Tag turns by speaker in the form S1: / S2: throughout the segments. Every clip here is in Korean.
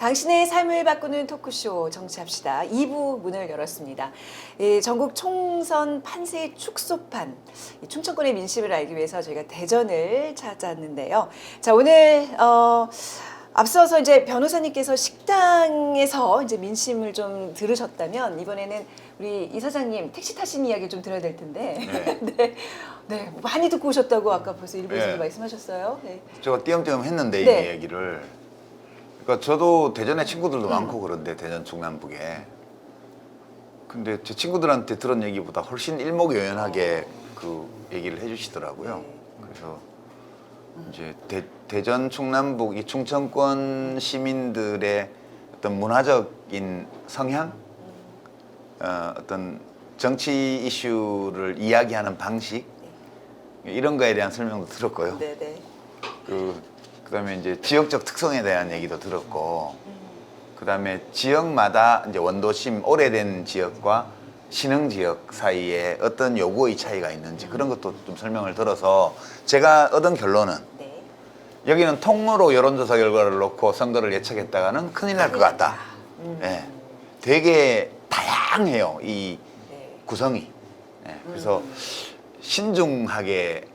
S1: 당신의 삶을 바꾸는 토크쇼 정치합시다. 2부 문을 열었습니다. 전국 총선 판세의 축소판, 충청권의 민심을 알기 위해서 저희가 대전을 찾았는데요. 자, 오늘 앞서서 이제 변호사님께서 식당에서 이제 민심을 좀 들으셨다면 이번에는 우리 이사장님 택시 타신 이야기 좀 들어야 될 텐데.
S2: 네.
S1: 네, 많이 듣고 오셨다고 아까 벌써 일부에서
S2: 네.
S1: 말씀하셨어요. 네.
S2: 제가 띄엄띄엄 했는데
S1: 네.
S2: 이 얘기를. 그러니까 저도 대전에 친구들도 많고 그런데 대전 중남북에. 근데 제 친구들한테 들은 얘기보다 훨씬 일목요연하게 그 얘기를 해주시더라고요. 그래서 이제 대전 충남북 이 충청권 시민들의 어떤 문화적인 성향, 어떤 정치 이슈를 이야기하는 방식 이런 거에 대한 설명도 들었고요.
S1: 네네.
S2: 그다음에 이제 지역적 특성에 대한 얘기도 들었고, 그다음에 지역마다 이제 원도심 오래된 지역과 신흥 지역 사이에 어떤 요구의 차이가 있는지 그런 것도 좀 설명을 들어서 제가 얻은 결론은
S1: 네.
S2: 여기는 통으로 여론조사 결과를 놓고 선거를 예측했다가는 큰일 날 것 같다. 예, 되게 다양해요 이
S1: 네.
S2: 구성이. 예, 그래서 신중하게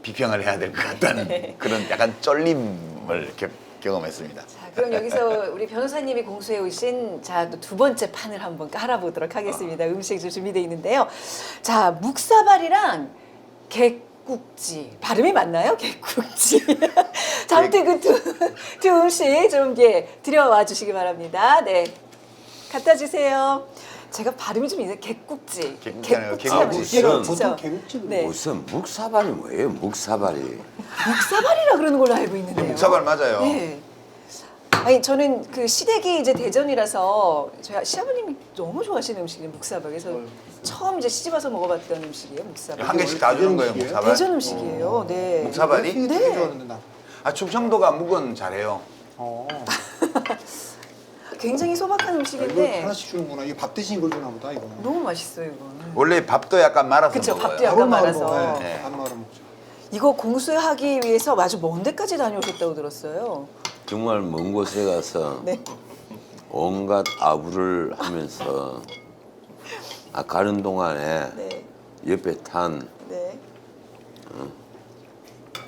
S2: 비평을 해야 될 것 같다는 그런 약간 쫄림을 경험했습니다.
S1: 자, 그럼 여기서 우리 변호사님이 공수해 오신 자, 또 두 번째 판을 한번 깔아보도록 하겠습니다. 음식 좀 준비되어 있는데요. 자, 묵사발이랑 객국지. 발음이 맞나요? 객국지. 자, 아무튼 두 음식 좀 들여와 주시기 바랍니다. 네. 갖다 주세요. 제가 발음이 좀 이상해요. 객국지.
S2: 객국지잖아요.
S1: 객국지.
S2: 객국지.
S3: 보통 개국지는
S1: 네.
S4: 무슨 묵사발이 뭐예요? 묵사발이.
S1: 묵사발이라 그러는 걸로 알고 있는데요.
S2: 묵사발 맞아요.
S1: 네. 아니 저는 그 시댁이 이제 대전이라서 저희 시아버님이 너무 좋아하시는 음식이 묵사발. 그래서 처음 이제 시집 와서 먹어봤던 음식이에요, 묵사발.
S2: 한 개씩 다 주는 거예요, 묵사발.
S1: 대전 음식이에요. 네.
S2: 묵사발이?
S3: 되게
S1: 네.
S3: 좋아하는데 나.
S2: 아, 충청도가 묵은 잘해요.
S1: 굉장히 소박한
S3: 이거
S1: 음식인데
S3: 하나씩 주는구나. 이게 밥 대신 이걸 주나 보다 이거는.
S1: 너무 맛있어요, 이거는.
S2: 원래 밥도 약간 말아서
S1: 그쵸,
S2: 먹어요.
S1: 밥도 약간 말아서.
S3: 먹어요.
S2: 네.
S3: 밥 말아 먹죠.
S1: 이거 공수하기 위해서 아주 먼 데까지 다녀오셨다고 들었어요.
S4: 정말 먼 곳에 가서
S1: 네.
S4: 온갖 아부를 하면서 가는 동안에
S1: 네.
S4: 옆에 탄
S1: 네.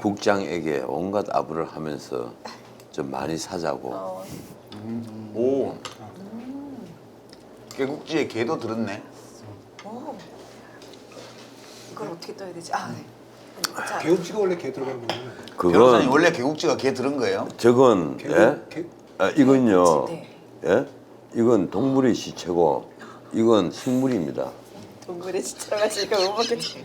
S4: 국장에게 온갖 아부를 하면서 좀 많이 사자고.
S2: 오. 개국지에 게도 들었네.
S1: 오. 이걸 어떻게 떠야 되지? 아, 네. 자,
S3: 개국지가 원래 개 들어가는 거예요.
S2: 변호사님
S4: 그건
S2: 원래 개국지가 게 들은 거예요?
S4: 저건
S3: 개.
S4: 이건요.
S1: 네.
S4: 예? 이건 동물의 시체고 이건 식물입니다.
S1: 동물의 시체가 지금 못 먹겠지.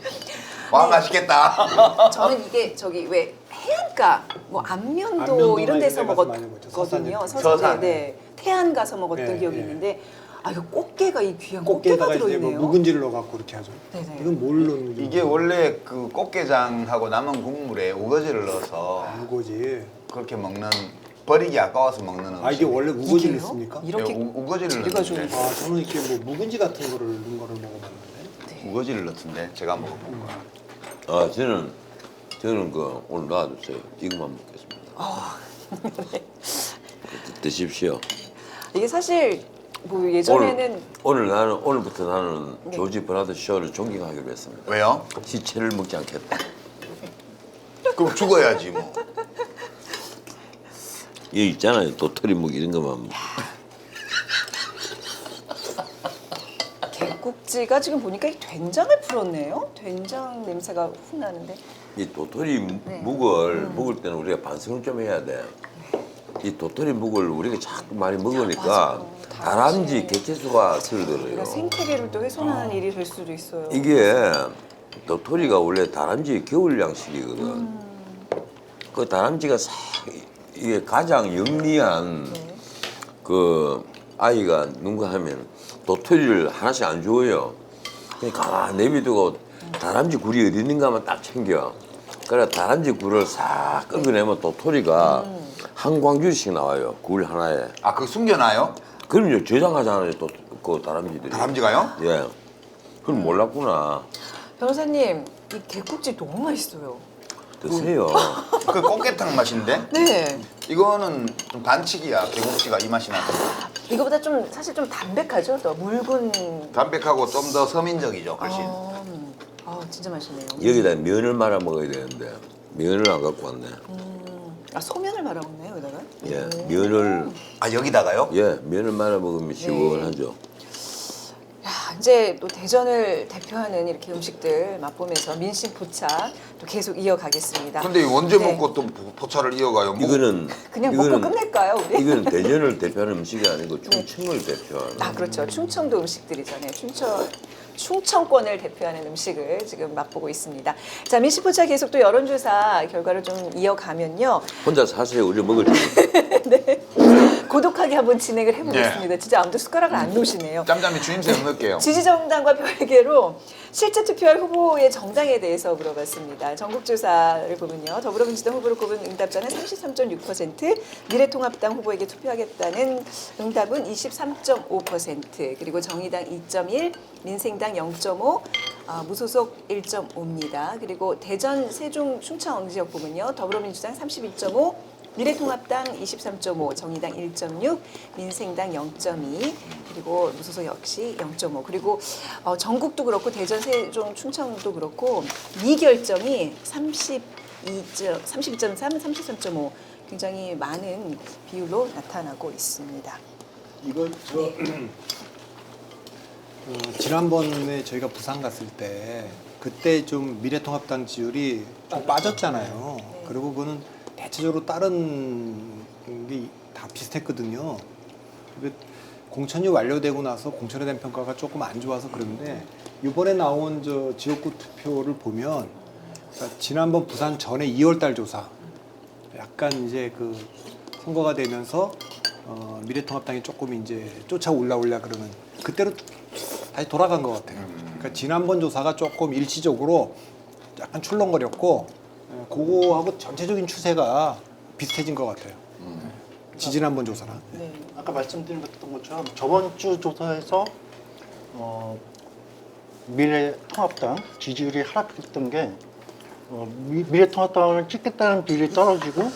S2: 와 맛있겠다.
S1: 저는 이게 저기 왜 해안가, 뭐 안면도
S3: 안면도나
S1: 이런 데서
S3: 이런 데 가서 많이 먹죠.
S1: 먹었거든요.
S3: 서산
S2: 서산.
S1: 네. 태안 가서 먹었던
S3: 네,
S1: 기억이
S3: 네.
S1: 있는데 아 이거 꽃게가 이 귀한 꽃게가
S3: 꽃게다가 이제 뭐
S1: 들어있네요.
S3: 묵은지를 넣어갖고 이렇게 하죠.
S1: 네네.
S3: 이건 뭘 넣는 거죠?
S2: 이게 원래 그 꽃게장하고 남은 국물에 우거지를 넣어서
S3: 우거지.
S2: 그렇게 먹는, 버리기 아까워서 먹는 음식.
S3: 아 이게 원래 우거지를
S1: 이게요?
S3: 씁니까?
S1: 이렇게
S2: 우거지를
S1: 재료가
S2: 넣는데.
S1: 좀-
S3: 아 저는 이렇게 뭐 묵은지 같은 거를 넣은 거를 먹어봤는데.
S2: 우거지를 넣던데 제가 먹어본 거.
S4: 저는 그 오늘 놔두세요. 이것만 먹겠습니다. 드십시오.
S1: 이게 사실 뭐 예전에는
S4: 오늘부터 나는 조지 브라더 쇼를 존경하기로 했습니다.
S2: 왜요?
S4: 시체를 먹지 않겠다.
S2: 그럼 죽어야지 뭐.
S4: 여기 있잖아요. 도토리 묵 이런 것만 먹고.
S1: 개국지가 지금 보니까 이 된장을 풀었네요. 된장 냄새가 훅 나는데.
S4: 이 도토리
S1: 네.
S4: 묵을 먹을 때는 우리가 반성을 좀 해야 돼. 이 도토리 묵을 우리가 자꾸 많이 먹으니까
S1: 맞아요.
S4: 다람쥐 개체수가
S1: 우리가
S4: 줄어들어요.
S1: 생태계를 또 훼손하는 일이 될 수도 있어요.
S4: 이게 도토리가 원래 다람쥐 겨울 양식이거든. 그 다람쥐가 이게 가장 영리한
S1: 네.
S4: 그 아이가 누군가 하면 도토리를 하나씩 안 주어요. 그냥 가만 내비두고 다람쥐 굴이 어디 있는가만 딱 챙겨. 그래 다람쥐 굴을 싹 끊어내면 도토리가 한 광주씩 나와요. 굴 하나에.
S2: 아, 그거 숨겨놔요?
S4: 그럼요 저장하잖아요. 또 그 다람쥐들이.
S2: 다람쥐가요?
S4: 예. 그럼 몰랐구나.
S1: 변호사님, 이 개국지 너무 맛있어요.
S4: 드세요.
S2: 그 꽃게탕 맛인데
S1: 네.
S2: 이거는 좀 반칙이야. 개국지가 이 맛이 나는.
S1: 이거보다 좀 사실 좀 담백하죠. 또 묽은.
S2: 담백하고 좀 더 서민적이죠. 훨씬.
S1: 진짜 맛있네요.
S4: 여기다 면을 말아 먹어야 되는데 면을 안 갖고 왔네.
S1: 소면을 말아 먹네요, 여기다가.
S4: 예, 면을
S2: 아 여기다가요?
S4: 예 면을 말아 먹으면 시원하죠.
S1: 야, 이제 또 대전을 대표하는 이렇게 음식들 맛보면서 민심 포차 또 계속 이어가겠습니다.
S2: 근데 언제
S1: 네.
S2: 먹고 또 포차를 이어가요? 뭐
S4: 이거는
S1: 그냥 먹고 끝낼까요, 우리?
S4: 이거는 대전을 대표하는 음식이 아니고 충청을 대표하는.
S1: 그렇죠. 충청도 음식들이잖아요. 충청권을 대표하는 음식을 지금 맛보고 있습니다. 자, 민심포차 계속 또 여론조사 결과를 좀 이어가면요.
S4: 혼자 사세요. 우리 먹을 줄.
S1: 고독하게 한번 진행을 해보겠습니다. 진짜 아무도 숟가락을 안 놓으시네요.
S2: 짬짬이 주임새 넣을게요.
S1: 지지정당과 별개로 실제 투표할 후보의 정당에 대해서 물어봤습니다. 전국조사를 보면요. 더불어민주당 후보를 꼽은 응답자는 33.6%, 미래통합당 후보에게 투표하겠다는 응답은 23.5%, 그리고 정의당 2.1, 민생당 0.5, 무소속 1.5입니다. 그리고 대전, 세종, 충청 지역 보면요. 더불어민주당 32.5, 미래통합당 23.5, 정의당 1.6, 민생당 0.2, 그리고 무소속 역시 0.5. 그리고 전국도 그렇고 대전, 세종, 충청도 그렇고 미결정이 32.3, 33.5 굉장히 많은 비율로 나타나고 있습니다.
S3: 이거 지난번에 저희가 부산 갔을 때 그때 좀 미래통합당 지지율이 좀 빠졌잖아요. 그리고 그거는 대체적으로 다른 게 다 비슷했거든요. 공천이 완료되고 나서 공천에 대한 평가가 조금 안 좋아서 그런데 이번에 나온 저 지역구 투표를 보면 그러니까 지난번 부산 전에 2월달 조사 약간 이제 그 선거가 되면서 미래통합당이 조금 이제 쫓아 올라오려 그러면 그때로 다시 돌아간 것 같아요. 그러니까 지난번 조사가 조금 일시적으로 약간 출렁거렸고 그거하고 전체적인 추세가 비슷해진 것 같아요. 지지난번 조사랑.
S1: 네.
S5: 아까 말씀드렸던 것처럼 저번 주 조사에서 미래통합당 지지율이 하락했던 게 미래통합당을 찍겠다는 비율이 떨어지고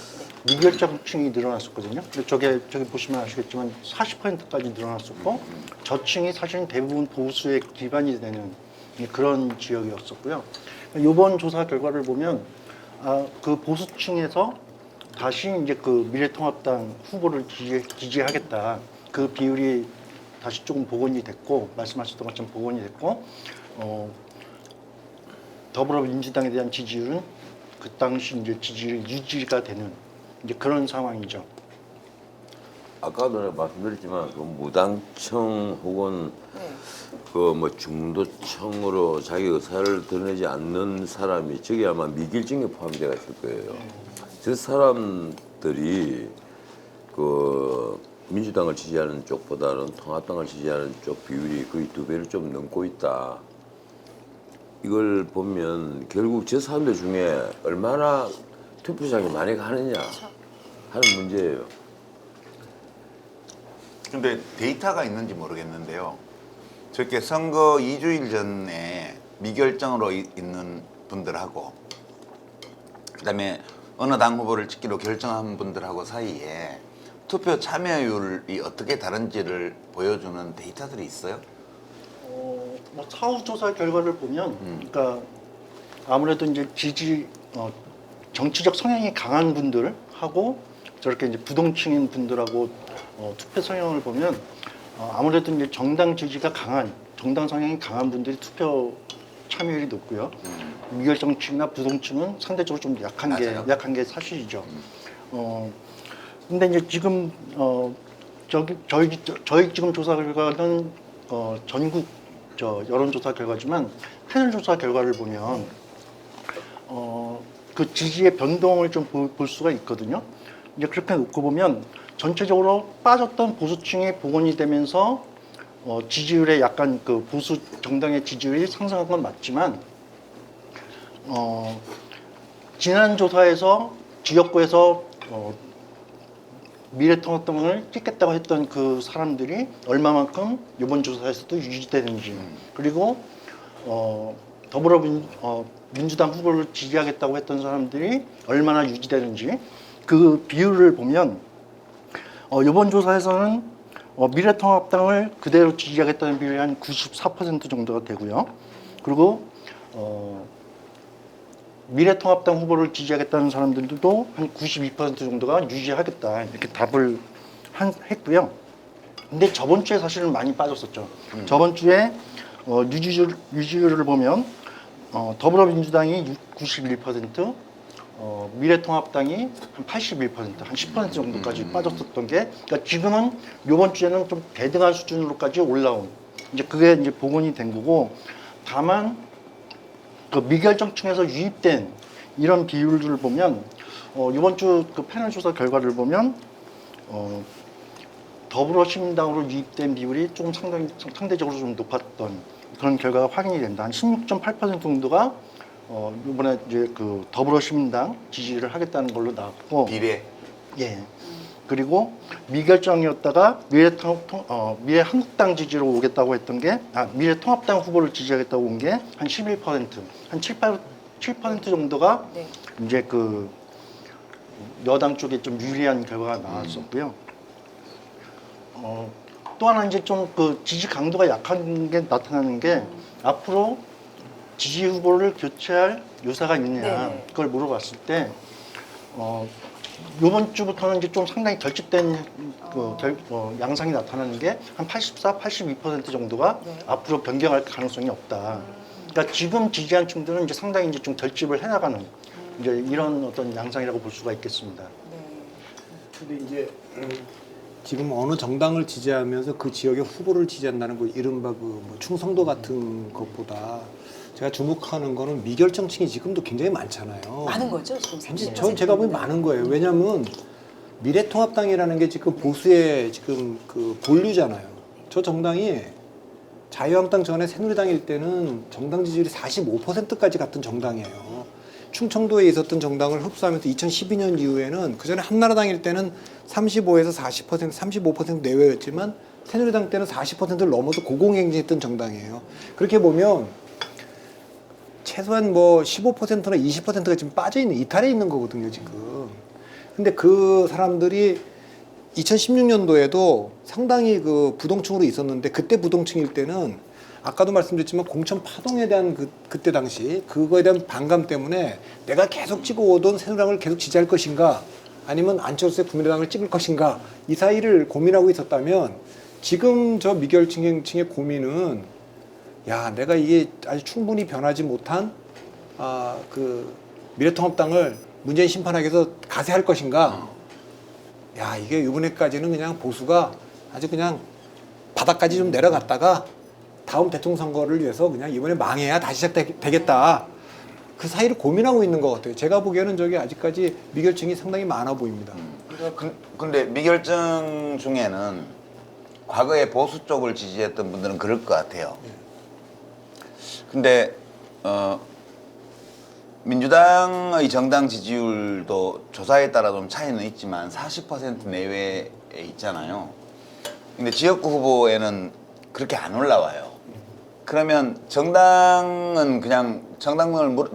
S5: 미결정층이 늘어났었거든요. 근데 저기 보시면 아시겠지만 40%까지 늘어났었고 저층이 사실은 대부분 보수의 기반이 되는 그런 지역이었었고요. 이번 조사 결과를 보면 그 보수층에서 다시 이제 그 미래통합당 후보를 지지하겠다. 그 비율이 다시 조금 복원이 됐고 말씀하셨던 것처럼 복원이 됐고 더불어민주당에 대한 지지율은 그 당시 이제 지지율이 유지가 되는 이제 그런 상황이죠.
S4: 아까도 내가 말씀드렸지만 그 무당청 혹은 그 뭐 중도청으로 자기 의사를 드러내지 않는 사람이 저게 아마 미결증에 포함되어 있을 거예요. 저 사람들이 그 민주당을 지지하는 쪽보다는 통합당을 지지하는 쪽 비율이 거의 2배를 좀 넘고 있다. 이걸 보면 결국 저 사람들 중에 얼마나 투표장에 많이 가느냐 하는 문제예요.
S2: 근데 데이터가 있는지 모르겠는데요. 저렇게 선거 2주일 전에 미결정으로 있는 분들하고 그다음에 어느 당 후보를 찍기로 결정한 분들하고 사이에 투표 참여율이 어떻게 다른지를 보여주는 데이터들이 있어요?
S5: 뭐 사후 조사 결과를 보면, 그러니까 아무래도 이제 정치적 성향이 강한 분들하고 저렇게 이제 부동층인 분들하고 투표 성향을 보면 아무래도 이제 정당 지지가 강한, 정당 성향이 강한 분들이 투표 참여율이 높고요. 미결정층이나 부동층은 상대적으로 좀 약한 게 사실이죠. 근데 이제 지금 저희 지금 조사 결과는 전국 여론조사 결과지만 패널 조사 결과를 보면 그 지지의 변동을 좀 볼 수가 있거든요. 이제 그렇게 놓고 보면 전체적으로 빠졌던 보수층이 복원이 되면서 지지율에 약간 그 보수 정당의 지지율이 상승한 건 맞지만 지난 조사에서 지역구에서 미래통합당을 찍겠다고 했던 그 사람들이 얼마만큼 이번 조사에서도 유지되는지 그리고 민주당 후보를 지지하겠다고 했던 사람들이 얼마나 유지되는지 그 비율을 보면 이번 조사에서는 미래통합당을 그대로 지지하겠다는 비율이 한 94% 정도가 되고요. 그리고 미래통합당 후보를 지지하겠다는 사람들도 한 92% 정도가 유지하겠다 이렇게 답을 했고요. 근데 저번 주에 사실은 많이 빠졌었죠. 저번 주에 유지율을 보면 더불어민주당이 91%, 미래통합당이 한 81%, 한 10% 정도까지 빠졌었던 게, 그러니까 지금은 이번 주에는 좀 대등한 수준으로까지 올라온, 이제 그게 이제 복원이 된 거고, 다만 그 미결정층에서 유입된 이런 비율들을 보면 이번 주 그 패널 조사 결과를 보면 더불어시민당으로 유입된 비율이 조금 상대적으로 좀 높았던 그런 결과가 확인이 된다. 한 16.8% 정도가 이번에 이제 그 더불어시민당 지지를 하겠다는 걸로 나왔고
S2: 비례.
S5: 예. 그리고 미결정이었다가 미래한국당 지지로 오겠다고 했던 게 미래통합당 후보를 지지하겠다고 온 게 한 11%, 한 7% 정도가
S1: 네.
S5: 이제 그 여당 쪽에 좀 유리한 결과가 나왔었고요. 또 하나 이제 좀 그 지지 강도가 약한 게 나타나는 게 앞으로 지지 후보를 교체할 요사가 있느냐
S1: 네.
S5: 그걸 물어봤을 때 이번 주부터는 이제 좀 상당히 결집된 양상이 나타나는 게 한 84, 82% 정도가
S1: 네.
S5: 앞으로 변경할 가능성이 없다. 그러니까 지금 지지한 층들은 이제 상당히 이제 좀 결집을 해나가는 이제 이런 어떤 양상이라고 볼 수가 있겠습니다.
S1: 네.
S3: 근데 이제 지금 어느 정당을 지지하면서 그 지역의 후보를 지지한다는 거 이른바 뭐 충성도 같은 것보다 제가 주목하는 거는 미결정층이 지금도 굉장히 많잖아요.
S1: 많은 거죠 지금
S3: 굉장히
S1: 30%.
S3: 제가 보기엔 많은 거예요. 왜냐하면 미래통합당이라는 게 지금 보수의 지금 그 본류잖아요. 저 정당이 자유한국당 전에 새누리당일 때는 정당 지지율이 45%까지 갔던 정당이에요. 충청도에 있었던 정당을 흡수하면서 2012년 이후에는 그 전에 한나라당일 때는 35에서 40%, 35% 내외였지만 새누리당 때는 40%를 넘어서 고공행진했던 정당이에요. 그렇게 보면 최소한 뭐 15%나 20%가 지금 빠져 있는 이탈해 있는 거거든요, 지금. 근데 그 사람들이 2016년도에도 상당히 그 부동층으로 있었는데 그때 부동층일 때는 아까도 말씀드렸지만 공천 파동에 대한 그때 당시 그거에 대한 반감 때문에 내가 계속 찍어오던 새누리당을 계속 지지할 것인가 아니면 안철수의 국민의당을 찍을 것인가 이 사이를 고민하고 있었다면 지금 저 미결층의 고민은 야 내가 이게 아주 충분히 변하지 못한 그 미래통합당을 문재인 심판하기위해서 가세할 것인가 야 이게 이번에까지는 그냥 보수가 아주 그냥 바닥까지 좀 내려갔다가 다음 대통령 선거를 위해서 그냥 이번에 망해야 다시 시작되겠다. 그 사이를 고민하고 있는 것 같아요. 제가 보기에는 저게 아직까지 미결층이 상당히 많아 보입니다.
S2: 근데 미결정 중에는 과거에 보수 쪽을 지지했던 분들은 그럴 것 같아요. 근데 민주당의 정당 지지율도 조사에 따라 좀 차이는 있지만 40% 내외에 있잖아요. 근데 지역구 후보에는 그렇게 안 올라와요. 그러면 정당은 그냥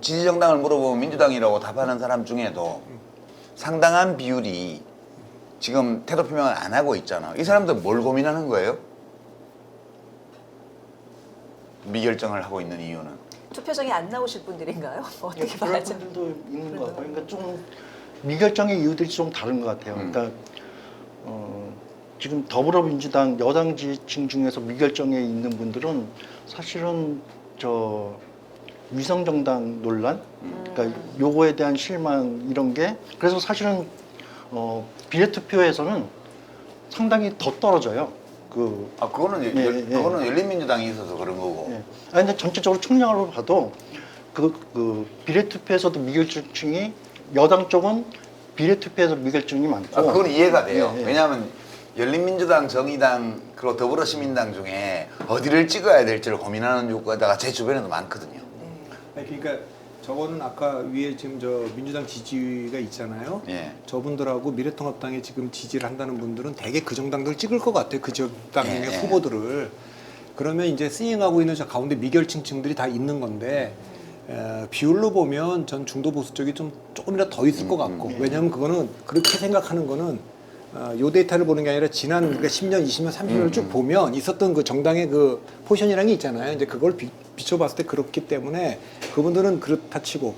S2: 지지 정당을 물어보면 민주당이라고 답하는 사람 중에도 상당한 비율이 지금 태도 표명을 안 하고 있잖아. 이 사람들 뭘 고민하는 거예요? 미결정을 하고 있는 이유는?
S1: 투표장에 안 나오실 분들인가요? 어떻게
S5: 그런
S1: 봐야죠?
S5: 분들도 있는 것 같아요. 그러니까 좀 미결정의 이유들이 좀 다른 것 같아요. 그러니까 지금 더불어민주당 여당 지지층 중에서 미결정에 있는 분들은 사실은 저 위성정당 논란, 그러니까 요거에 대한 실망 이런 게 그래서 사실은 비례투표에서는 상당히 더 떨어져요.
S2: 그거는 그거는 열린민주당이 있어서 그런 거고.
S5: 예. 근데 전체적으로 총량으로 봐도 그 비례투표에서도 미결층이 여당 쪽은 비례투표에서 미결층이 많고.
S2: 그건 이해가 돼요.
S5: 예.
S2: 왜냐하면 열린민주당, 정의당, 그리고 더불어시민당 중에 어디를 찍어야 될지를 고민하는 요구가 제 주변에도 많거든요.
S3: 그러니까 저거는 아까 위에 지금 저 민주당 지지가 있잖아요.
S2: 예.
S3: 저분들하고 미래통합당에 지금 지지를 한다는 분들은 대개 그 정당들 찍을 것 같아요. 그 지역 당의
S2: 예.
S3: 후보들을. 그러면 이제 스윙하고 있는 저 가운데 미결층층들이 다 있는 건데 비율로 보면 전 중도 보수 쪽이 좀 조금이라도 더 있을 것 같고 왜냐하면 그거는 그렇게 생각하는 거는 요 데이터를 보는 게 아니라 지난 그러니까 10년, 20년, 30년을 쭉 보면 있었던 그 정당의 그 포지션이라는 게 있잖아요. 이제 그걸 비춰봤을 때 그렇기 때문에 그분들은 그렇다 치고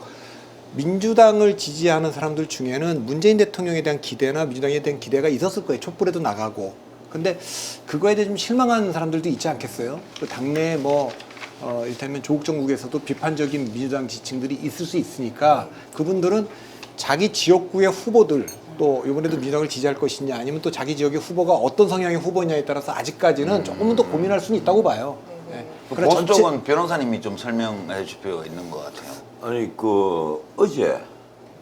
S3: 민주당을 지지하는 사람들 중에는 문재인 대통령에 대한 기대나 민주당에 대한 기대가 있었을 거예요. 촛불에도 나가고. 근데 그거에 대해 좀 실망한 사람들도 있지 않겠어요? 그 당내에 뭐 이를테면 조국 정국에서도 비판적인 민주당 지층들이 있을 수 있으니까 그분들은 자기 지역구의 후보들 또 이번에도 민주당을 지지할 것이냐 아니면 또 자기 지역의 후보가 어떤 성향의 후보냐에 따라서 아직까지는 조금은 더 고민할 수는 있다고 봐요. 네. 그러나
S2: 보수 쪽은 변호사님이 좀 설명해 줄 필요가 있는 것 같아요.
S4: 아니 그 어제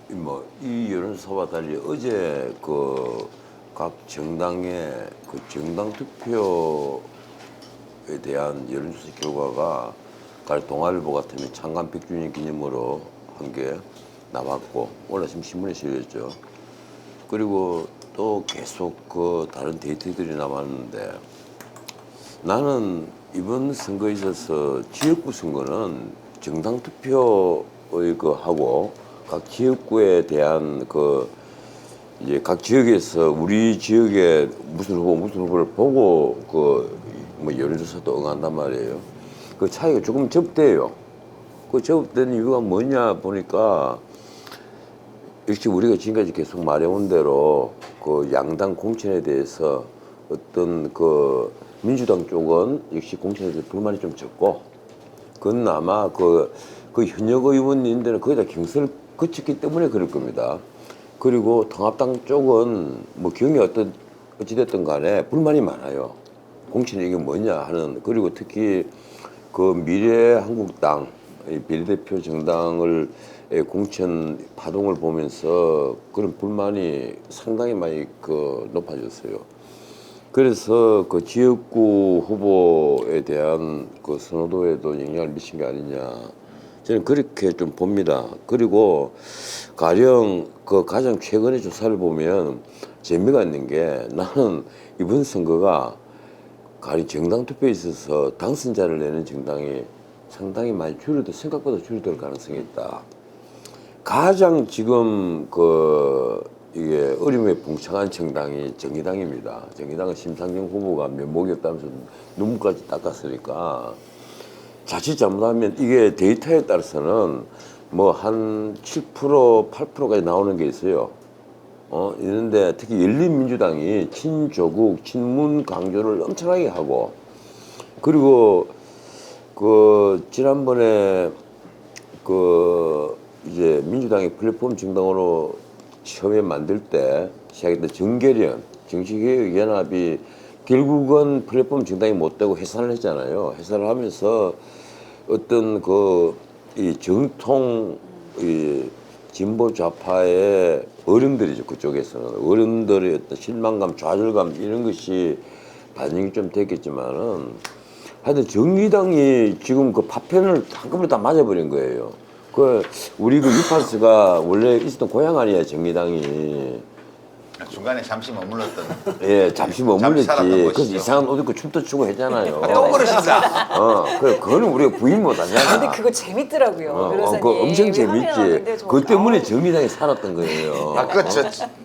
S4: 뭐 이 여론조사와 달리 어제 그 각 정당의 그 정당 투표에 대한 여론조사 결과가 갈 동아일보 같으면 창간 100주년 기념으로 한 게 나왔고 오늘 아침 신문에 실렸죠. 그리고 또 계속 그 다른 데이터들이 남았는데 나는 이번 선거에 있어서 지역구 선거는 정당 투표의 그 하고 각 지역구에 대한 그 이제 각 지역에서 우리 지역에 무슨 후보를 보고 그 뭐 여론조사도 응한단 말이에요. 그 차이가 조금 접대요. 그 접대는 이유가 뭐냐 보니까 역시 우리가 지금까지 계속 말해온 대로 그 양당 공천에 대해서 어떤 그 민주당 쪽은 역시 공천에 대해서 불만이 좀 적고 그건 아마 그 현역 의원님들은 거의 다 경선을 거쳤기 때문에 그럴 겁니다. 그리고 통합당 쪽은 뭐 경이 어찌됐든 간에 불만이 많아요. 공천이 이게 뭐냐 하는 그리고 특히 그 미래한국당 비례대표 정당을 공천 파동을 보면서 그런 불만이 상당히 많이 그 높아졌어요. 그래서 그 지역구 후보에 대한 그 선호도에도 영향을 미친 게 아니냐. 저는 그렇게 좀 봅니다. 그리고 가령 그 가장 최근의 조사를 보면 재미가 있는 게 나는 이번 선거가 가령 정당 투표에 있어서 당선자를 내는 정당이 상당히 많이 생각보다 줄어들 가능성이 있다. 가장 지금 이게 어려움에 봉착한 정당이 정의당입니다. 정의당은 심상정 후보가 면목이 없다면서 눈물까지 닦았으니까 자칫 잘못하면 이게 데이터에 따라서는 뭐 한 7%, 8%까지 나오는 게 있어요. 있는데 특히 열린민주당이 친조국, 친문 강조를 엄청나게 하고 그리고 지난번에 이제 민주당이 플랫폼 정당으로 처음에 만들 때 시작했던 정계련, 정치개혁연합이 결국은 플랫폼 정당이 못 되고 해산을 했잖아요. 해산을 하면서 어떤 이 정통 진보 좌파의 어른들이죠. 그쪽에서는 어른들의 어떤 실망감, 좌절감 이런 것이 반영이 좀 됐겠지만은 하여튼 정의당이 지금 그 파편을 한꺼번에 다 맞아버린 거예요. 우리 유판스가 원래 있었던 고향 아니에요, 정의당이.
S2: 중간에 잠시 머물렀던.
S4: 예, 잠시 머물렀지.
S2: 살았던
S4: 그래서
S2: 곳이죠.
S4: 이상한 옷 입고 춤도 추고 했잖아요.
S2: 또 그러신다.
S4: 그거는 우리가 부인 못 하잖아.
S1: 근데 그거 재밌더라고요, 변호사님.
S4: 그거 엄청
S1: 화면에
S4: 재밌지.
S1: 나왔는데 정말,
S4: 그것 때문에 정의당이 살았던 거예요.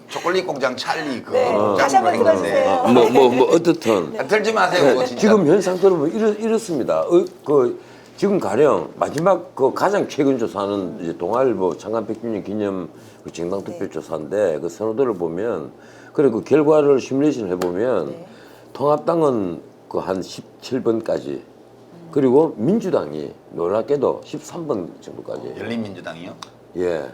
S2: 초콜릿 공장 찰리
S1: 네, 다시 한번 들어주세요.
S4: 어떻든.
S2: 들지 마세요. 진짜.
S4: 지금 현 상태로 보면 이렇습니다. 지금 가령 마지막 가장 최근 조사는 이제 동아일보 창간 100주년 기념 그 정당 투표 조사인데 그 선호도를 보면 그래 그 결과를 시뮬레이션 해보면 통합당은 한 17번까지 그리고 민주당이 놀랍게도 13번 정도까지.
S2: 열린민주당이요?
S4: 예.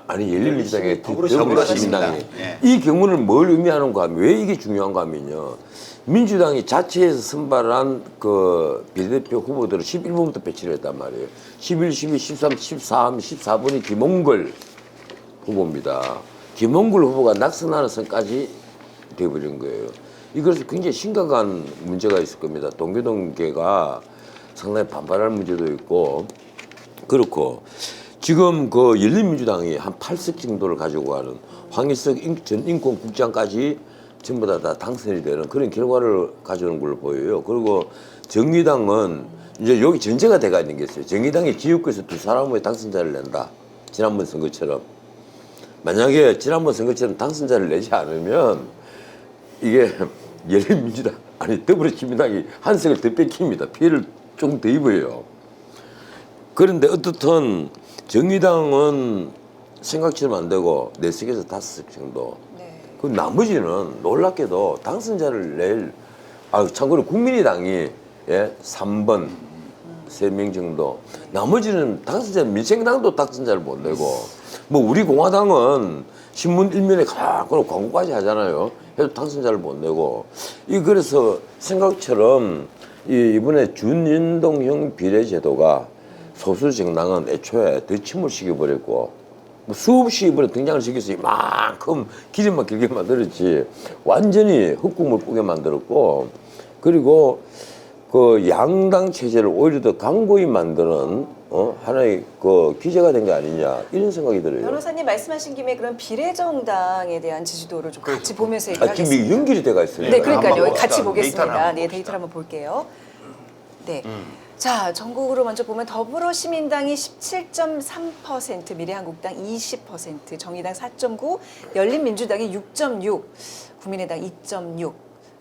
S4: 아니 열린민주당의
S2: 더불어시민당이.
S4: 더불어시민당이 이 경우는 뭘 의미하는가 하면 왜 이게 중요한가 하면요. 민주당이 자체에서 선발한 그 비례대표 후보들을 11번부터 배치를 했단 말이에요. 11, 12, 13, 14, 14번이 김홍걸 후보입니다. 김홍걸 후보가 낙선하는 선까지 되어버린 거예요. 이것은 굉장히 심각한 문제가 있을 겁니다. 동교동계가 상당히 반발할 문제도 있고 그렇고 지금 열린민주당이 한 8석 정도를 가지고 가는 황희석 전 인권국장까지 전부 다 당선이 되는 그런 결과를 가져오는 걸로 보여요. 그리고 정의당은 이제 여기 전제가 돼가 있는 게 있어요. 정의당이 지역구에서 두 사람의 당선자를 낸다. 지난번 선거처럼. 만약에 지난번 선거처럼 당선자를 내지 않으면 이게 열린민주당 아니 더불어시민당이 한 석을 더 뺏깁니다. 피해를 좀 더 입어요. 그런데 어떻든 정의당은 생각처럼 안 되고 4석에서 5석 정도.
S1: 네.
S4: 그 나머지는 놀랍게도 당선자를 낼, 참고로 국민의당이 3번 3명 정도. 나머지는 당선자는 민생당도 당선자를 못 내고, 뭐 우리 공화당은 신문 일면에 가끔 광고까지 하잖아요. 해도 당선자를 못 내고. 그래서 생각처럼 이번에 준연동형 비례제도가 소수 정당은 애초에 더 침몰시켜버렸고, 뭐 수없이 이번에 등장을 시켜서 이만큼 기름만 길게 만들었지 완전히 흑국물 꾸게 만들었고, 그리고 그 양당 체제를 오히려 더 강고히 만드는 하나의 그 기제가 된 게 아니냐 이런 생각이 들어요.
S1: 변호사님 말씀하신 김에 그런 비례정당에 대한 지지도를 좀 같이 보면서
S4: 지금
S1: 얘기하겠습니다.
S4: 이게 연결이 돼가 있어요.
S1: 네, 그러니까요.
S2: 한번
S1: 같이
S2: 봅시다.
S1: 보겠습니다.
S2: 데이터를 한번
S1: 네,
S2: 봅시다.
S1: 데이터를 한번 볼게요. 네. 자, 전국으로 먼저 보면 더불어시민당이 17.3%, 미래한국당 20%, 정의당 4.9%, 열린민주당이 6.6%, 국민의당 2.6%,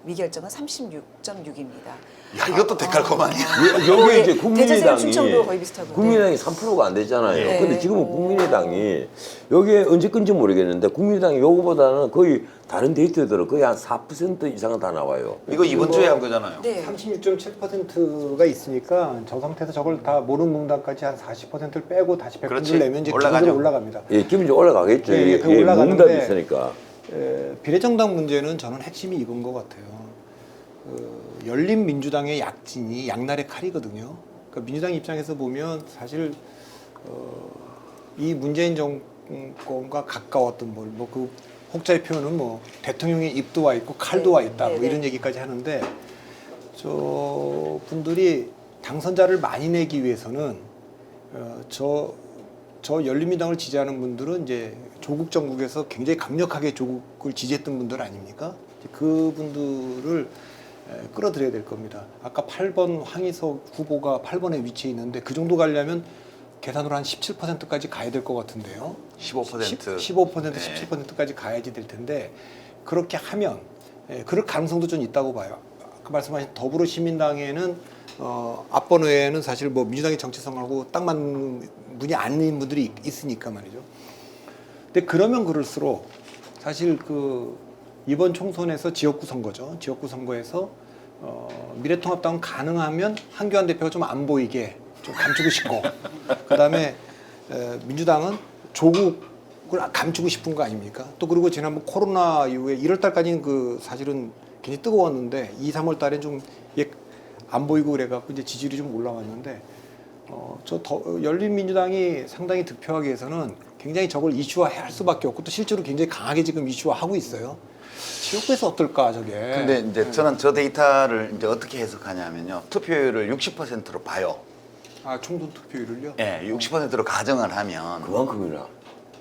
S1: 미결정은 36.6%입니다.
S2: 야, 이것도 데칼코마니야.
S4: 여기 이제
S1: 대전세는
S4: 국민의당이
S1: 충청도 거의 비슷하고.
S4: 국민의당이 3%가 안 되잖아요.
S1: 네.
S4: 근데 지금은 국민의당이 여기에 언제 건지 모르겠는데 국민의당이 요거보다는 거의 다른 데이터들은 거의 한 4% 이상은 다 나와요.
S2: 이거 이번 주에 한 거잖아요.
S1: 네.
S3: 36.7%가 있으니까 저 상태에서 저걸 다 모르는 문당까지 한 40%를 빼고 다시 100%를
S2: 그렇지.
S3: 내면 이제
S2: 올라가죠.
S3: 기본적으로 올라갑니다.
S4: 예, 기본적으로 올라가겠죠.
S3: 네,
S4: 이게
S3: 그 올라가는데
S4: 문답이 있으니까.
S3: 비례정당 문제는 저는 핵심이 이건 것 같아요. 열린민주당의 약진이 양날의 칼이거든요. 그러니까 민주당 입장에서 보면 사실 이 문재인 정권과 가까웠던 뭐그 혹자의 표현은 뭐 대통령의 입도 와 있고 칼도 와 있다 뭐 이런 얘기까지 하는데 저 분들이 당선자를 많이 내기 위해서는 저 열린민주당을 지지하는 분들은 이제 조국 정국에서 굉장히 강력하게 조국을 지지했던 분들 아닙니까? 그 분들을 끌어들여야 될 겁니다. 아까 8번 황희석 후보가 8번에 위치해 있는데 그 정도 가려면 계산으로 한 17%까지 가야 될 것 같은데요.
S2: 15%.
S3: 15%,
S2: 네.
S3: 17%까지 가야지 될 텐데 그렇게 하면 그럴 가능성도 좀 있다고 봐요. 아까 말씀하신 더불어시민당에는 앞번호에는 사실 뭐 민주당의 정체성하고 딱 맞는 분이 아닌 분들이 있으니까 말이죠. 근데 그러면 그럴수록 사실 이번 총선에서 지역구 선거죠. 지역구 선거에서 미래통합당은 가능하면 한교안 대표가 좀 안 보이게 좀 감추고 싶고 그다음에 민주당은 조국을 감추고 싶은 거 아닙니까? 또 그리고 지난번 코로나 이후에 1월 달까지는 사실은 굉장히 뜨거웠는데 2, 3월 달에 좀 안 보이고 그래갖고 이제 지지율이 좀 올라왔는데 열린민주당이 상당히 득표하기 위해서는 굉장히 저걸 이슈화해야 할 수밖에 없고 또 실제로 굉장히 강하게 지금 이슈화하고 있어요. 지역구에서 어떨까 저게?
S2: 근데 이제 저는 저 데이터를 이제 어떻게 해석하냐면요. 투표율을 60%로 봐요.
S3: 총선 투표율을요?
S2: 예, 60%로 가정을 하면
S4: 그만큼이나.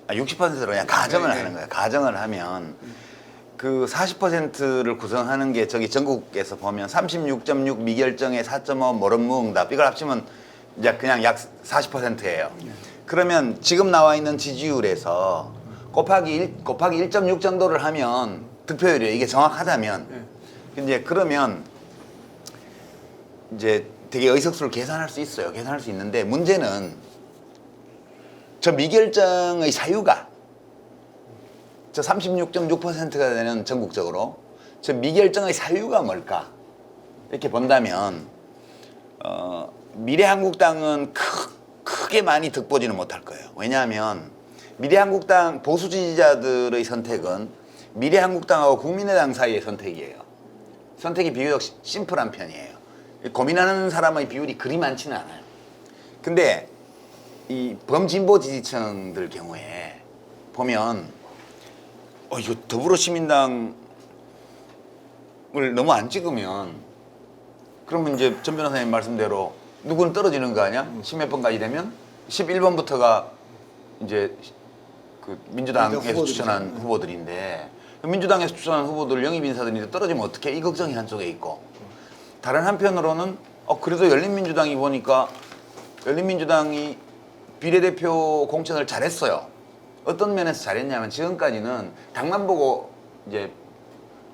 S2: 60%로 그냥 가정을
S3: 네, 네.
S2: 하는 거예요. 가정을 하면 그 40%를 구성하는 게 저기 전국에서 보면 36.6 미결정에 4.5 모름무응답 이걸 합치면 이제 그냥 약 40%예요. 그러면 지금 나와 있는 지지율에서 곱하기 1.6 정도를 하면 득표율이 이게 정확하다면 이제 그러면 이제 되게 의석수를 계산할 수 있어요. 계산할 수 있는데 문제는 저 미결정의 사유가 저 36.6%가 되는 전국적으로 저 미결정의 사유가 뭘까? 이렇게 본다면 미래한국당은 크게 많이 득보지는 못할 거예요. 왜냐하면 미래한국당 보수 지지자들의 선택은 미래한국당하고 국민의당 사이의 선택이에요. 선택이 비교적 심플한 편이에요. 고민하는 사람의 비율이 그리 많지는 않아요. 근데 이 범진보 지지층들 경우에 보면 이거 더불어시민당을 너무 안 찍으면 그러면 이제 전 변호사님 말씀대로 누구는 떨어지는 거 아니야? 10몇 번까지 되면 11번부터가 이제 그 민주당에서
S3: 후보들이죠.
S2: 추천한 후보들인데 민주당에서 추천한 후보들 영입 인사들이 떨어지면 어떻게 이 걱정이 한쪽에 있고 다른 한편으로는 그래도 열린민주당이 보니까 열린민주당이 비례대표 공천을 잘했어요. 어떤 면에서 잘했냐면 지금까지는 당만 보고 이제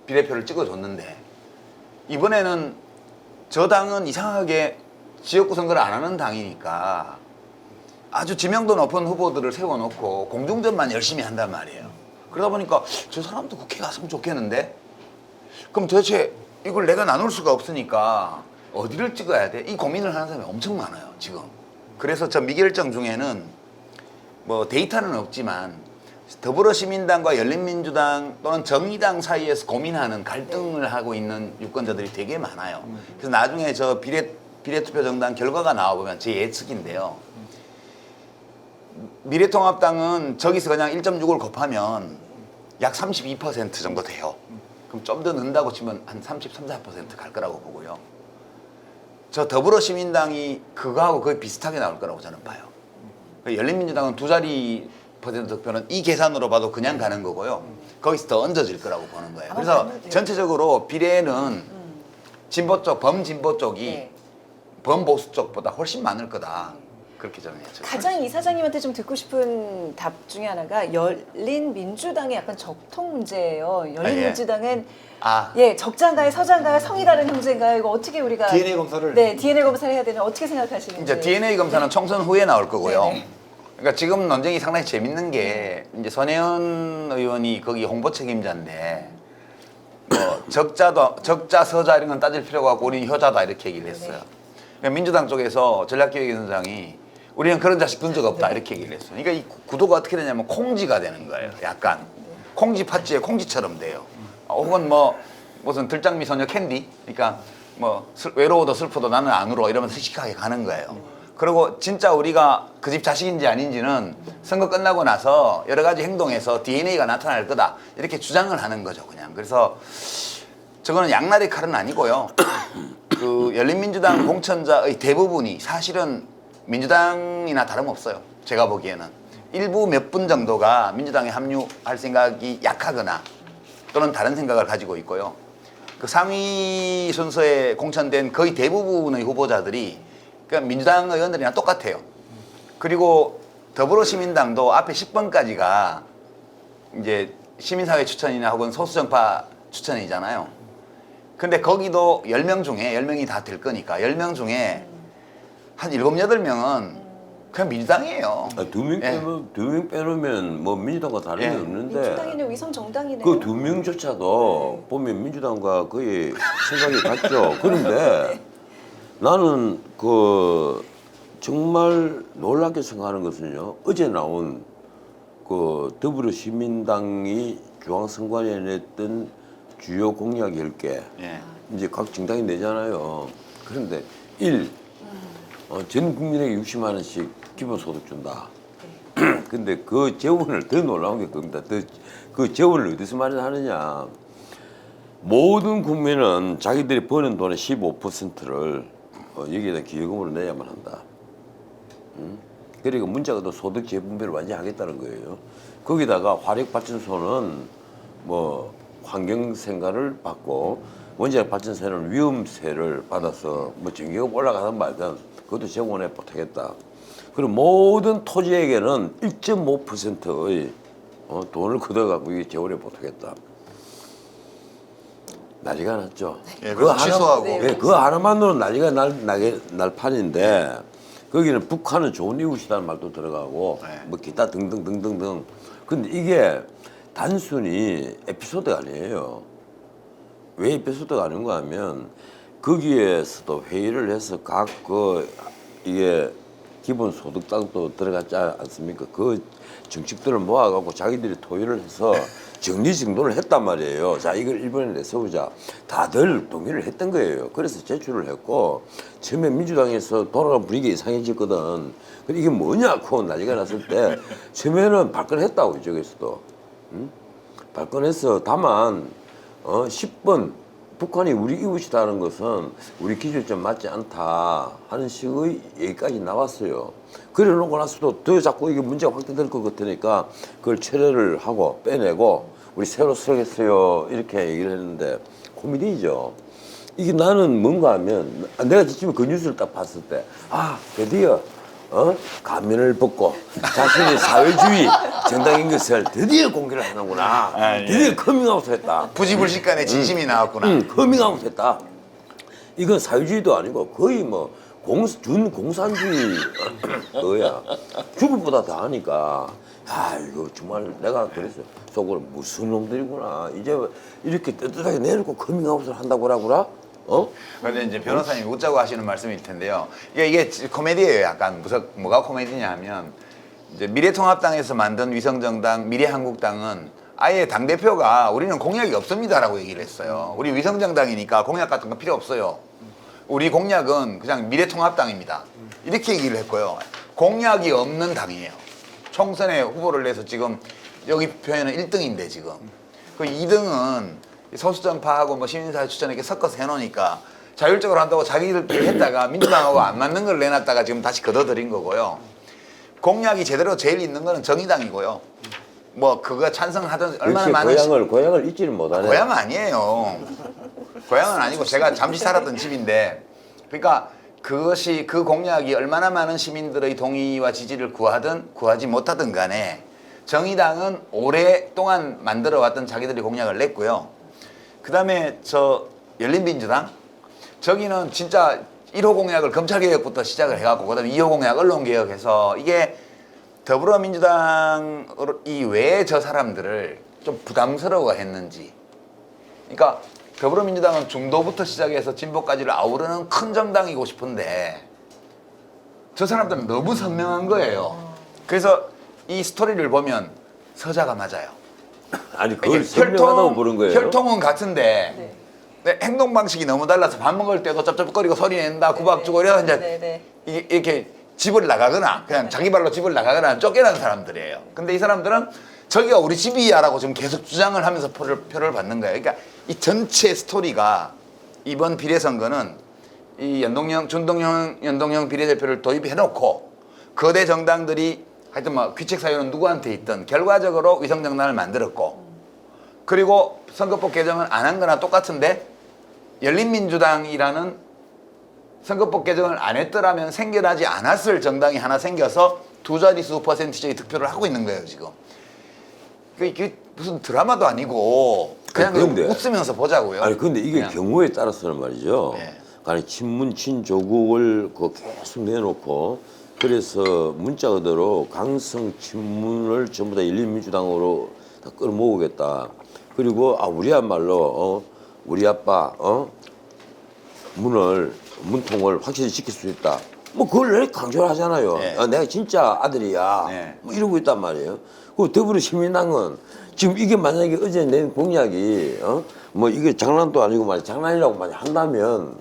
S2: 비례표를 찍어줬는데 이번에는 저 당은 이상하게 지역구 선거를 안 하는 당이니까 아주 지명도 높은 후보들을 세워놓고 공중전만 열심히 한단 말이에요. 그러다 보니까 저 사람도 국회 갔으면 좋겠는데 그럼 도대체 이걸 내가 나눌 수가 없으니까 어디를 찍어야 돼? 이 고민을 하는 사람이 엄청 많아요 지금. 그래서 저 미결정 중에는 뭐 데이터는 없지만 더불어시민당과 열린민주당 또는 정의당 사이에서 고민하는 갈등을 하고 있는 유권자들이 되게 많아요. 그래서 나중에 저 비례투표 정당 결과가 나와보면 제 예측인데요. 미래통합당은 저기서 그냥 1.6을 곱하면 약 32% 정도 돼요. 그럼 좀 더 넣는다고 치면 한 33, 4% 갈 거라고 보고요. 저 더불어시민당이 그거하고 거의 비슷하게 나올 거라고 저는 봐요. 열린민주당은 두 자리 퍼센트 득표는 이 계산으로 봐도 그냥 가는 거고요. 거기서 더 얹어질 거라고 보는 거예요. 그래서 전체적으로 비례는 진보 쪽, 범진보 쪽이
S1: 네.
S2: 범보수 쪽보다 훨씬 많을 거다. 그렇게 저는 예측합니다.
S1: 가장 이사장님한테 좀 듣고 싶은 답 중에 하나가 열린민주당의 약간 적통 문제예요. 열린민주당은 예, 적자인가요, 서자인가요, 성이 다른 형제인가요? 이거 어떻게 우리가
S3: DNA 검사를
S1: 네, DNA 검사를 해야 되는 어떻게 생각하시는지.
S2: 이제 DNA 검사는 총선 후에 나올 거고요.
S1: 네네.
S2: 그러니까 지금 논쟁이 상당히 재밌는 게 이제 손혜원 의원이 거기 홍보 책임자인데 뭐 적자 서자 이런 건 따질 필요가 없고 우리는 효자다 이렇게 얘기를 했어요. 그러니까 민주당 쪽에서 전략기획위원장이 우리는 그런 자식 둔 적 없다 이렇게 얘기를 했어요. 그러니까 이 구도가 어떻게 되냐면 콩지가 되는 거예요. 약간 콩지 팥쥐의 콩지처럼 돼요. 혹은 뭐 무슨 들장미 소녀 캔디, 그러니까 뭐 외로워도 슬퍼도 나는 안 울어 이러면서 씩씩하게 가는 거예요. 그리고 진짜 우리가 그 집 자식인지 아닌지는 선거 끝나고 나서 여러 가지 행동에서 DNA가 나타날 거다 이렇게 주장을 하는 거죠, 그냥. 그래서 저거는 양날의 칼은 아니고요. 그 열린민주당 공천자의 대부분이 사실은 민주당이나 다름없어요. 제가 보기에는 일부 몇 분 정도가 민주당에 합류할 생각이 약하거나 또는 다른 생각을 가지고 있고요. 그 상위 순서에 공천된 거의 대부분의 후보자들이 그러니까 민주당 의원들이랑 똑같아요. 그리고 더불어시민당도 앞에 10번까지가 이제 시민사회 추천이나 혹은 소수정파 추천이잖아요. 근데 거기도 10명 중에 10명이 다 될 거니까 10명 중에 한 7, 8명은 그냥 민주당이에요.
S4: 두 명 빼면 두 명 빼놓으면 뭐 민주당과 다름이
S2: 예.
S4: 없는데
S1: 민주당이네 위성 정당이네요.
S4: 그 두 명조차도 보면 민주당과 거의 생각이 같죠. 그런데 나는 그 정말 놀랍게 생각하는 것은요. 어제 나온 그 더불어시민당이 중앙선관위에 냈던 주요 공약 10개
S2: 예.
S4: 이제 각 정당이 내잖아요. 그런데 전 국민에게 60만 원씩 기본소득 준다. 근데 그 재원을 더 놀라운 게 그겁니다. 그 재원을 어디서 마련하느냐. 모든 국민은 자기들이 버는 돈의 15%를 여기에다 기여금으로 내야만 한다. 그리고 문제가 또 소득 재분배를 완전히 하겠다는 거예요. 거기다가 화력발전소는 뭐 환경생가를 받고 원자력 발전소는 위험세를 받아서 뭐 전기가 올라가든 말든 그것도 재원에 보태겠다. 그리고 모든 토지에게는 1.5%의 돈을 걷어가고 이게 재원에 보태겠다. 난리가 났죠.
S2: 예, 그거 취소하고.
S4: 예, 그거 하나만으로 난리가 날 판인데 거기는 북한은 좋은 이웃이라는 말도 들어가고
S2: 네.
S4: 뭐 기타 등등등등등. 근데 이게 단순히 에피소드가 아니에요. 왜 에피소드가 아닌가 하면 거기에서도 회의를 해서 각 이게 기본소득당도 들어갔지 않습니까? 그 정책들을 모아갖고 자기들이 토의를 해서 정리정돈을 했단 말이에요. 자, 이걸 일본에 내세우자. 다들 동의를 했던 거예요. 그래서 제출을 했고 처음에 민주당에서 돌아간 분위기가 이상해졌거든. 근데 이게 뭐냐고 난리가 났을 때 처음에는 발끈했다고 이쪽에서도. 응? 발끈해서 다만 10번 북한이 우리 이웃이라는 것은 우리 기준점 맞지 않다 하는 식의 얘기까지 나왔어요. 그래 놓고 나서도 더 자꾸 이게 문제가 확대될 것 같으니까 그걸 철회를 하고 빼내고 우리 새로 서겠어요 이렇게 얘기를 했는데 코미디죠. 이게 나는 뭔가 하면 내가 지금 그 뉴스를 딱 봤을 때 드디어 가면을 벗고 자신의 사회주의 정당인 것을 드디어 공개를 하는구나.
S2: 예.
S4: 드디어 커밍아웃 했다.
S2: 부지불식간에 진심이 나왔구나.
S4: 커밍아웃 했다. 이건 사회주의도 아니고 거의 뭐 준공산주의야. 죽을보다 더 하니까 이거 정말 내가 그랬어요. 속으로 무슨 놈들이구나. 이제 이렇게 떳떳하게 내놓고 커밍아웃을 한다고 하구나.
S2: 근데 이제 변호사님이 웃자고 하시는 말씀일 텐데요. 이게 코미디예요. 약간 뭐가 코미디냐 하면 이제 미래통합당에서 만든 위성정당 미래한국당은 아예 당대표가 우리는 공약이 없습니다라고 얘기를 했어요. 우리 위성정당이니까 공약 같은 거 필요 없어요. 우리 공약은 그냥 미래통합당입니다. 이렇게 얘기를 했고요. 공약이 없는 당이에요. 총선에 후보를 내서 지금 여기 표현은 1등인데 지금 그 2등은 소수점파하고 뭐 시민사회 추천 이렇게 섞어서 해놓으니까 자율적으로 한다고 자기들끼리 했다가 민주당하고 안 맞는 걸 내놨다가 지금 다시 걷어들인 거고요. 공약이 제대로 제일 있는 거는 정의당이고요. 뭐 그거 찬성하던 얼마나
S4: 역시
S2: 많은
S4: 고향을 잊지는 못하네.
S2: 고향은 아니에요. 고향은 아니고 제가 잠시 살았던 집인데 그러니까 그것이 그 공약이 얼마나 많은 시민들의 동의와 지지를 구하든 구하지 못하든 간에 정의당은 오랫동안 만들어왔던 자기들이 공약을 냈고요. 그 다음에 열린민주당 저기는 진짜 1호 공약을 검찰개혁부터 시작을 해갖고 그 다음에 2호 공약 언론개혁해서 이게 더불어민주당 이외에 저 사람들을 좀 부담스러워했는지 그러니까 더불어민주당은 중도부터 시작해서 진보까지를 아우르는 큰 정당이고 싶은데 저 사람들은 너무 선명한 거예요. 그래서 이 스토리를 보면 서자가 맞아요.
S4: 아니 그걸 설명하다고 부른 거예요.
S2: 혈통은 같은데 네, 행동 방식이 너무 달라서 밥 먹을 때도 쩝쩝거리고 소리 낸다 구박 주고 이래서 이제 이렇게 집을 나가거나 그냥 자기 발로 집을 나가거나 쫓겨나는 사람들이에요. 근데 이 사람들은 저기가 우리 집이야라고 지금 계속 주장을 하면서 표를 받는 거예요. 그러니까 이 전체 스토리가 이번 비례선거는 이 연동형 비례대표를 도입해놓고 거대 정당들이 하여튼 뭐 귀책 사유는 누구한테 있든 결과적으로 위성정당을 만들었고 그리고 선거법 개정은 안 한 거나 똑같은데 열린민주당이라는 선거법 개정을 안 했더라면 생겨나지 않았을 정당이 하나 생겨서 두 자릿수 %의 득표를 하고 있는 거예요 지금. 이게 무슨 드라마도 아니고 그냥
S4: 그런데,
S2: 웃으면서 보자고요.
S4: 아니 근데 이게
S2: 그냥.
S4: 경우에 따라서는 말이죠.
S2: 네.
S4: 아니 친문 친조국을 계속 내놓고 그래서 문자 그대로 강성 친문을 전부 다 열린민주당으로 다 끌어모으겠다. 그리고 우리야말로 우리 아빠 문통을 확실히 지킬 수 있다. 뭐 그걸 왜 강조를 하잖아요.
S2: 네.
S4: 내가 진짜 아들이야.
S2: 네.
S4: 뭐 이러고 있단 말이에요. 그 더불어시민당은 지금 이게 만약에 어제 낸 공약이 뭐 이게 장난도 아니고 말이야 장난이라고 만약 한다면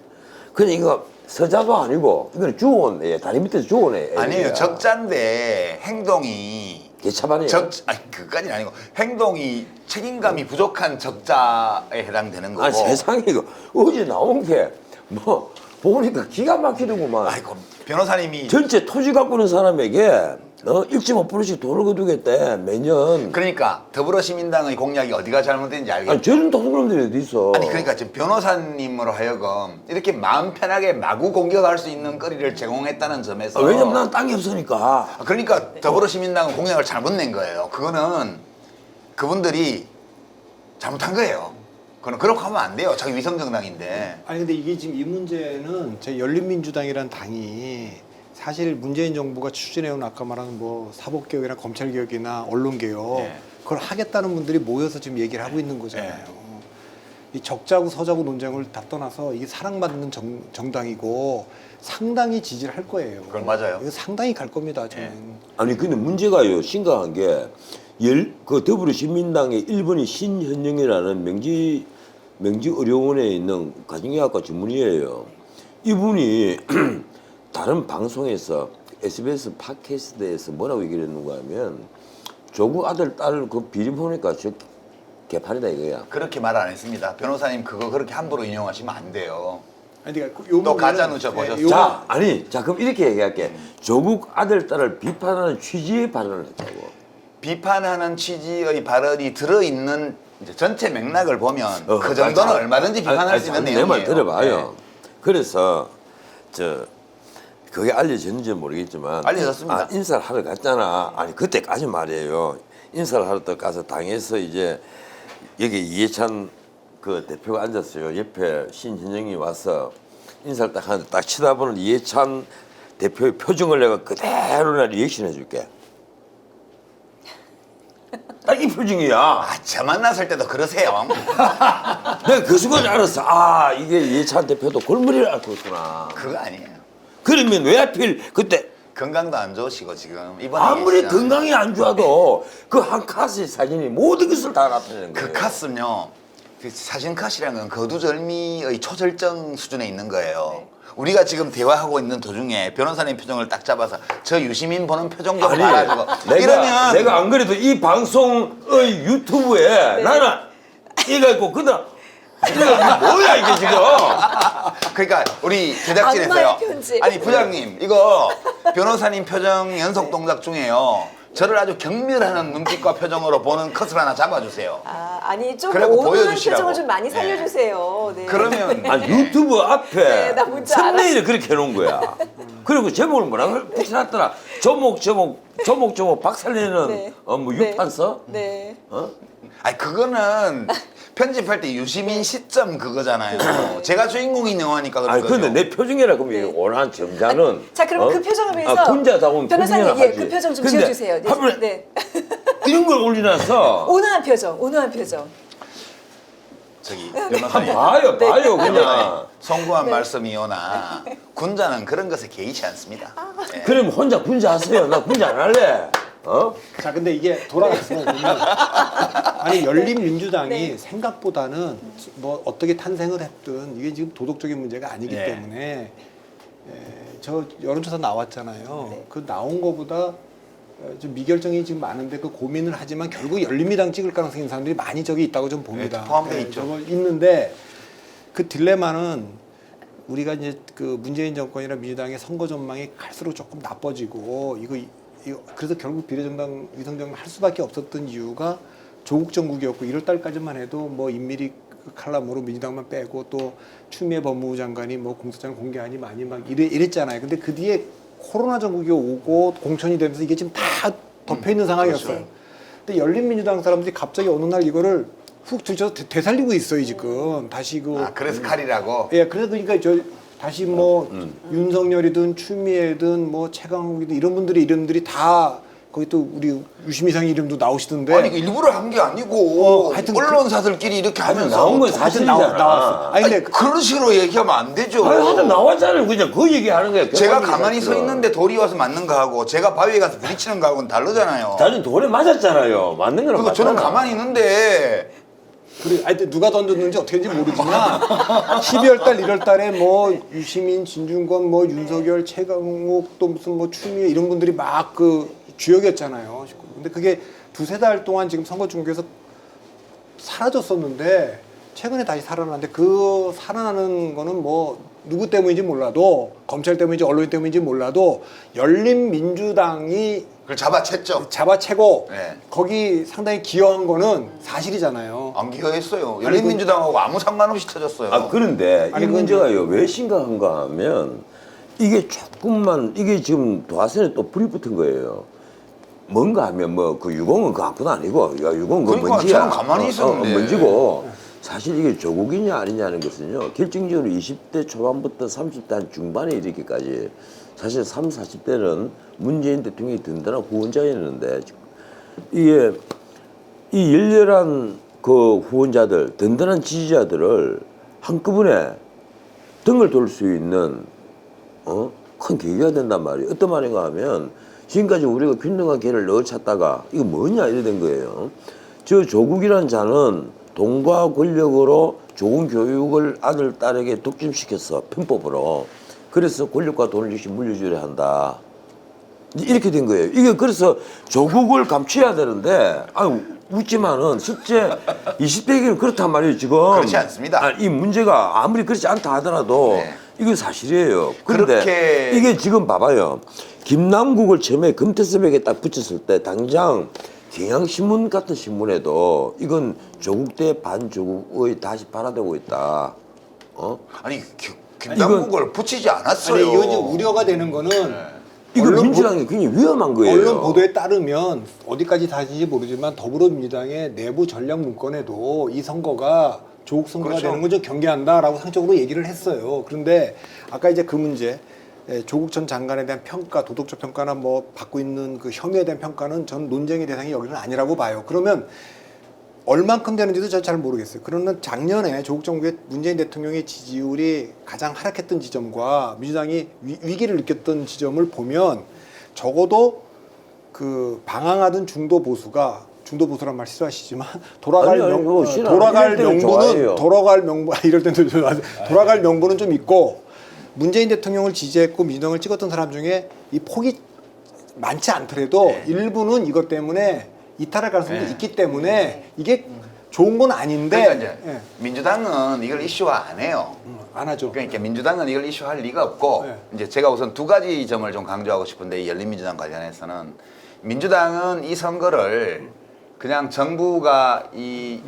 S4: 그냥 이거 서자도 아니고 이거는 주어온 애 다리 밑에서 주어온 애
S2: 아니에요. 적자인데 행동이
S4: 개차반이에요.
S2: 아니 그까지는 아니고 행동이 책임감이 부족한 적자에 해당되는 거고.
S4: 아니 세상에 이거 어제 나온 게 뭐 보니까 기가 막히더구만.
S2: 아이고 변호사님이
S4: 전체 토지 갖고 있는 사람에게 1.5%씩 돈을 거두겠대 매년.
S2: 그러니까 더불어시민당의 공약이 어디가 잘못된지 알겠죠.
S4: 아니 저런 도둑놈들이 어디 있어.
S2: 아니 그러니까 지금 변호사님으로 하여금 이렇게 마음 편하게 마구 공격할 수 있는 거리를 제공했다는 점에서
S4: 왜냐면 난 땅이 없으니까.
S2: 그러니까 더불어시민당은 공약을 잘못 낸 거예요. 그거는 그분들이 잘못한 거예요. 그건 그렇게 하면 안 돼요. 자기 위성정당인데.
S3: 아니 근데 이게 지금 이 문제는 제 열린민주당이라는 당이 사실 문재인 정부가 추진해온 아까 말하는 뭐 사법개혁이나 검찰개혁이나 언론개혁
S2: 네.
S3: 그걸 하겠다는 분들이 모여서 지금 얘기를 하고 있는 거잖아요. 이 적자고 서자고 논쟁을 다 떠나서 이게 사랑받는 정당이고 상당히 지지를 할 거예요.
S2: 그건 맞아요.
S3: 이거 상당히 갈 겁니다. 저는.
S4: 아니 근데 문제가요 심각한 게 그 더불어시민당의 1번이 신현영이라는 명지의료원에 있는 가정의학과 전문의예요. 이분이 다른 방송에서 SBS 팟캐스트에서 뭐라고 얘기를 했는가 하면 조국 아들 딸 그 비리 보니까 저 개판이다 이거야.
S2: 그렇게 말 안 했습니다. 변호사님 그거 그렇게 함부로 인용하시면 안 돼요.
S3: 아니 그러니까 요
S2: 또
S3: 문제는-
S2: 가짜 누차 보셨죠?
S3: 요-
S4: 자 그럼 이렇게 얘기할게. 조국 아들 딸을 비판하는 취지의 발언을 했다고.
S2: 비판하는 취지의 발언이 들어있는 이제 전체 맥락을 보면
S4: 어,
S2: 그 정도는
S4: 자,
S2: 얼마든지 비판할 수 있는 내용이에요.
S4: 내 말 들어봐요.
S2: 네.
S4: 그래서 그게 알려졌는지 모르겠지만
S2: 알려졌습니다.
S4: 인사를 하러 갔잖아. 아니 그때까지 말이에요. 인사를 하러 또 가서 당에서 이제 여기 이해찬 그 대표가 앉았어요. 옆에 신진영이 와서 인사를 딱 하는데 딱 쳐다보는 이해찬 대표의 표정을 내가 그대로 나 리액션 해줄게. 딱 이 표정이야.
S2: 아, 저 만났을 때도 그러세요.
S4: 내가 그 순간 알았어. 아 이게 이해찬 대표도 골머리를 앓고 있구나.
S2: 그거 아니에요.
S4: 그러면 왜 하필 그때
S2: 건강도 안 좋으시고 지금 이번에
S4: 아무리
S2: 계시잖아요.
S4: 건강이 안 좋아도 그 한 카스의 사진이 모든 것을 다 나타내는 거예요.
S2: 그 카스는요. 그 사진 컷이라는 건 거두절미의 초절정 수준에 있는 거예요. 우리가 지금 대화하고 있는 도중에 변호사님 표정을 딱 잡아서 저 유시민 보는 표정 좀 봐가지고 이러면
S4: 내가 안 그래도 이 방송의 유튜브에 나는 이거 있고 그다음 이거 뭐야 이게 지금
S2: 그러니까 우리 제작진에서요.
S1: 악마의 편지.
S2: 아니 부장님 이거 변호사님 표정 연속 동작 중에요. 저를 아주 경멸하는 눈빛과 표정으로 보는 컷을 하나 잡아주세요.
S1: 아니 좀
S2: 그래갖고
S1: 오만한
S2: 보여주시라고.
S1: 표정을 좀 많이
S2: 네.
S1: 살려주세요. 네.
S2: 그러면
S4: 아니 유튜브 앞에
S1: 네, 나 뭔지
S4: 썸네일을 그렇게 해놓은 거야. 그리고 제목을 뭐라 붙여놨더라. 조목 박살내는
S1: 네.
S4: 뭐
S1: 네.
S4: 유판서?
S1: 네.
S4: 어?
S2: 아니 그거는 편집할 때 유시민 시점 그거잖아요. 제가 주인공인 영화니까 그런
S4: 아니
S2: 거죠.
S4: 근데 내 표정이라 그러면
S1: 네.
S4: 원한 점자는
S1: 자, 그럼 그 표정을 위해서
S4: 군자다운
S1: 변호사님,
S4: 표정이라
S1: 예,
S4: 하지.
S1: 그 표정 좀
S4: 근데
S1: 지어주세요. 네.
S4: 하필
S1: 네.
S4: 이런 걸 올려놨어.
S1: 온화한 표정, 온화한 표정.
S2: 저기
S4: 한
S2: 변호사님
S4: 봐요
S1: 네.
S4: 봐요 그냥.
S2: 송구한 말씀이오나 군자는 그런 것에 개의치 않습니다. 예.
S4: 그럼 혼자 군자 하세요. 나 군자 안 할래. 어?
S3: 자, 근데 이게 돌아갔으면 보면 아니 열린민주당이
S1: 네.
S3: 생각보다는 뭐 어떻게 탄생을 했든 이게 지금 도덕적인 문제가 아니기
S2: 네.
S3: 때문에 저 여론조사 나왔잖아요.
S1: 네.
S3: 그 나온 거보다 좀 미결정이 지금 많은데 그 고민을 하지만 결국 열린민당 찍을 가능성이 있는 사람들이 많이 저기 있다고 좀 봅니다.
S2: 네, 포함돼 있죠.
S3: 저거 있는데 그 딜레마는 우리가 이제 그 문재인 정권이나 민주당의 선거 전망이 갈수록 조금 나빠지고 이거 그래서 결국 비례정당 위성정당 할 수밖에 없었던 이유가 조국 정국이었고 1월 달까지만 해도 뭐 인밀이 칼럼으로 민주당만 빼고 또 추미애 법무부 장관이 뭐 공소장 공개하니 많이 막 이랬잖아요. 근데 그 뒤에 코로나 정국이 오고 공천이 되면서 이게 지금 다 덮여 있는 상황이었어요.
S2: 그렇죠.
S3: 근데 열린민주당 사람들이 갑자기 어느 날 이거를 훅 들쳐서 되살리고 있어요 지금. 다시 그
S2: 아 그래서 칼이라고.
S3: 예, 그래서 그러니까 저 다시 뭐 윤석열이든 추미애든 뭐 최강욱이든 이런 분들의 이름들이 다 거기 또 우리 유시민상 이름도 나오시던데.
S2: 아니 이거 일부러 한 게 아니고
S3: 하여튼
S2: 언론사들끼리 이렇게 하면서
S4: 나온 건
S3: 하여튼
S4: 사실이잖아.
S3: 나왔어. 아니 근데
S2: 그런 식으로 얘기하면 안 되죠.
S4: 아니 하여튼 나왔잖아요. 그냥 그 얘기하는 거야.
S2: 제가
S4: 객관적인
S2: 가만히 서
S4: 사실은.
S2: 있는데 돌이 와서 맞는 거하고 제가 바위에 가서 부딪히는 거하고는 다르잖아요.
S4: 자는 돌에 맞았잖아요. 맞는 거는
S2: 그리고 저는
S4: 맞잖아.
S2: 가만히 있는데
S3: 그래, 하여튼 누가 던졌는지 어떻게 했는지 모르지만 12월 달, 1월 달에 뭐 유시민, 진중권, 뭐 윤석열, 최강욱 또 무슨 뭐 추미애 이런 분들이 막 그 주역이었잖아요. 근데 그게 두세 달 동안 지금 선거 중계에서 사라졌었는데 최근에 다시 살아나는데 그 살아나는 거는 뭐 누구 때문인지 몰라도 검찰 때문인지 언론 때문인지 몰라도 열린민주당이
S2: 그걸 잡아챘죠.
S3: 잡아채고
S2: 네.
S3: 거기 상당히 기여한 거는 사실이잖아요.
S2: 안 기여했어요. 열린민주당하고 아무 상관없이 터졌어요.
S4: 아 그런데
S3: 아니,
S4: 이 문제가요 왜 심각한가 하면 이게 조금만 이게 지금 도화선에 또 불이 붙은 거예요. 뭔가 하면 뭐 그 유공은 그 아무도 아니고 야 유공 그
S2: 그러니까
S4: 먼지야.
S2: 저는 가만히 있었는데.
S4: 먼지고 사실 이게 조국이냐 아니냐는 것은요 결정적으로 20대 초반부터 30대 한 중반에 이르기까지 사실 30, 40대는 문재인 대통령이 든든한 후원자였는데 이게 이 열렬한 그 후원자들 든든한 지지자들을 한꺼번에 등을 돌 수 있는 큰 계기가 된단 말이에요. 어떤 말인가 하면 지금까지 우리가 균등한 기회를 넣어 찾다가 이거 뭐냐 이래 된 거예요. 저 조국이란 자는 돈과 권력으로 좋은 교육을 아들 딸에게 독점시켰어 편법으로. 그래서 권력과 돈을 역시 물려줘야 한다. 이렇게 된 거예요. 이게 그래서 조국을 감춰야 되는데 웃지만은 실제 20대에게는 그렇단 말이에요 지금.
S2: 그렇지 않습니다.
S4: 이 문제가 아무리 그렇지 않다 하더라도
S2: 네.
S4: 이건 사실이에요. 그런데
S2: 그렇게-
S4: 이게 지금 봐봐요. 김남국을 처음에 금태섭에게 딱 붙였을 때 당장 경향신문 같은 신문에도 이건 조국 대 반조국의 다시 발화되고 있다.
S2: 아니 김남국을 붙이지 않았어요.
S3: 아니 이거 이제 우려가 되는 거는
S4: 이거
S3: 언론
S4: 민주당이 굉장히 위험한 거예요.
S3: 언론 보도에 따르면 어디까지 사실인지 모르지만 더불어민주당의 내부 전략 문건에도 이 선거가 조국 선거가
S2: 그렇죠.
S3: 되는 걸 좀 경계한다라고 상적으로 얘기를 했어요. 그런데 아까 이제 그 문제 조국 전 장관에 대한 평가, 도덕적 평가나 뭐 받고 있는 그 혐의에 대한 평가는 전 논쟁의 대상이 여기는 아니라고 봐요. 그러면 얼만큼 되는지도 잘 모르겠어요. 그러면 작년에 조국 정부의 문재인 대통령의 지지율이 가장 하락했던 지점과 민주당이 위기를 느꼈던 지점을 보면 적어도 그 방황하던 중도 보수란 말 싫어하시지만 돌아갈 명분은 좀 있고 문재인 대통령을 지지했고 민주당을 찍었던 사람 중에 이 폭이 많지 않더라도 일부는 이것 때문에 이탈할 가능성도 있기 때문에 이게 좋은 건 아닌데
S2: 그러니까 이제 민주당은 이걸 이슈화 안 해요.
S3: 안 하죠.
S2: 그러니까 민주당은 이걸 이슈할 리가 없고 이제 제가 우선 두 가지 점을 좀 강조하고 싶은데 이 열린민주당 관련해서는 민주당은 이 선거를 그냥 정부가 이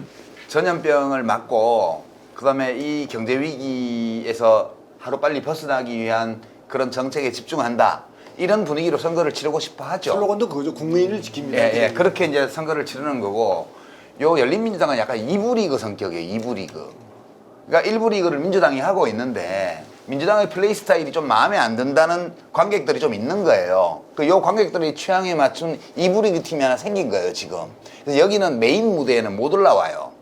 S2: 전염병을 막고 그다음에 이 경제 위기에서 하루빨리 벗어나기 위한 그런 정책에 집중한다. 이런 분위기로 선거를 치르고 싶어 하죠.
S3: 슬로건도 그거죠. 국민을 지킵니다.
S2: 예, 그렇게 이제 선거를 치르는 거고, 요 열린민주당은 약간 2부 리그 성격이에요, 2부 리그. 그러니까 1부 리그를 민주당이 하고 있는데, 민주당의 플레이 스타일이 좀 마음에 안 든다는 관객들이 좀 있는 거예요. 요 관객들의 취향에 맞춘 2부 리그 팀이 하나 생긴 거예요, 지금. 그래서 여기는 메인 무대에는 못 올라와요.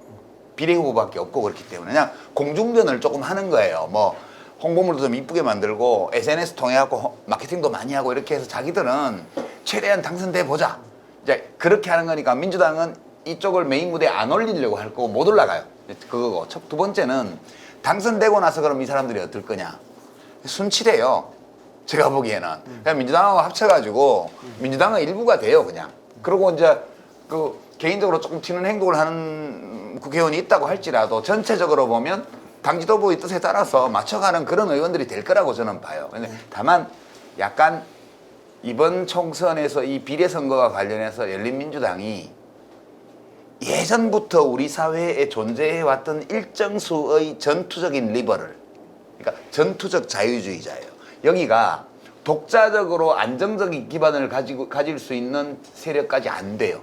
S2: 비례 후보밖에 없고 그렇기 때문에. 그냥 공중전을 조금 하는 거예요. 뭐, 홍보물도 좀 이쁘게 만들고 SNS 통해 갖고 마케팅도 많이 하고 이렇게 해서 자기들은 최대한 당선돼 보자. 이제 그렇게 하는 거니까 민주당은 이쪽을 메인 무대에 안 올리려고 할 거고 못 올라가요. 그거고. 두 번째는 당선되고 나서 그럼 이 사람들이 어떨 거냐. 순치래요. 제가 보기에는. 그냥 민주당하고 합쳐가지고 민주당은 일부가 돼요, 그냥. 그리고 이제 그 개인적으로 조금 튀는 행동을 하는 국회의원이 있다고 할지라도 전체적으로 보면 당 지도부의 뜻에 따라서 맞춰가는 그런 의원들이 될 거라고 저는 봐요. 근데 다만 약간 이번 총선에서 이 비례선거와 관련해서 열린민주당이 예전부터 우리 사회에 존재해왔던 일정 수의 전투적인 리버럴, 그러니까 전투적 자유주의자예요. 여기가 독자적으로 안정적인 기반을 가질 수 있는 세력까지 안 돼요.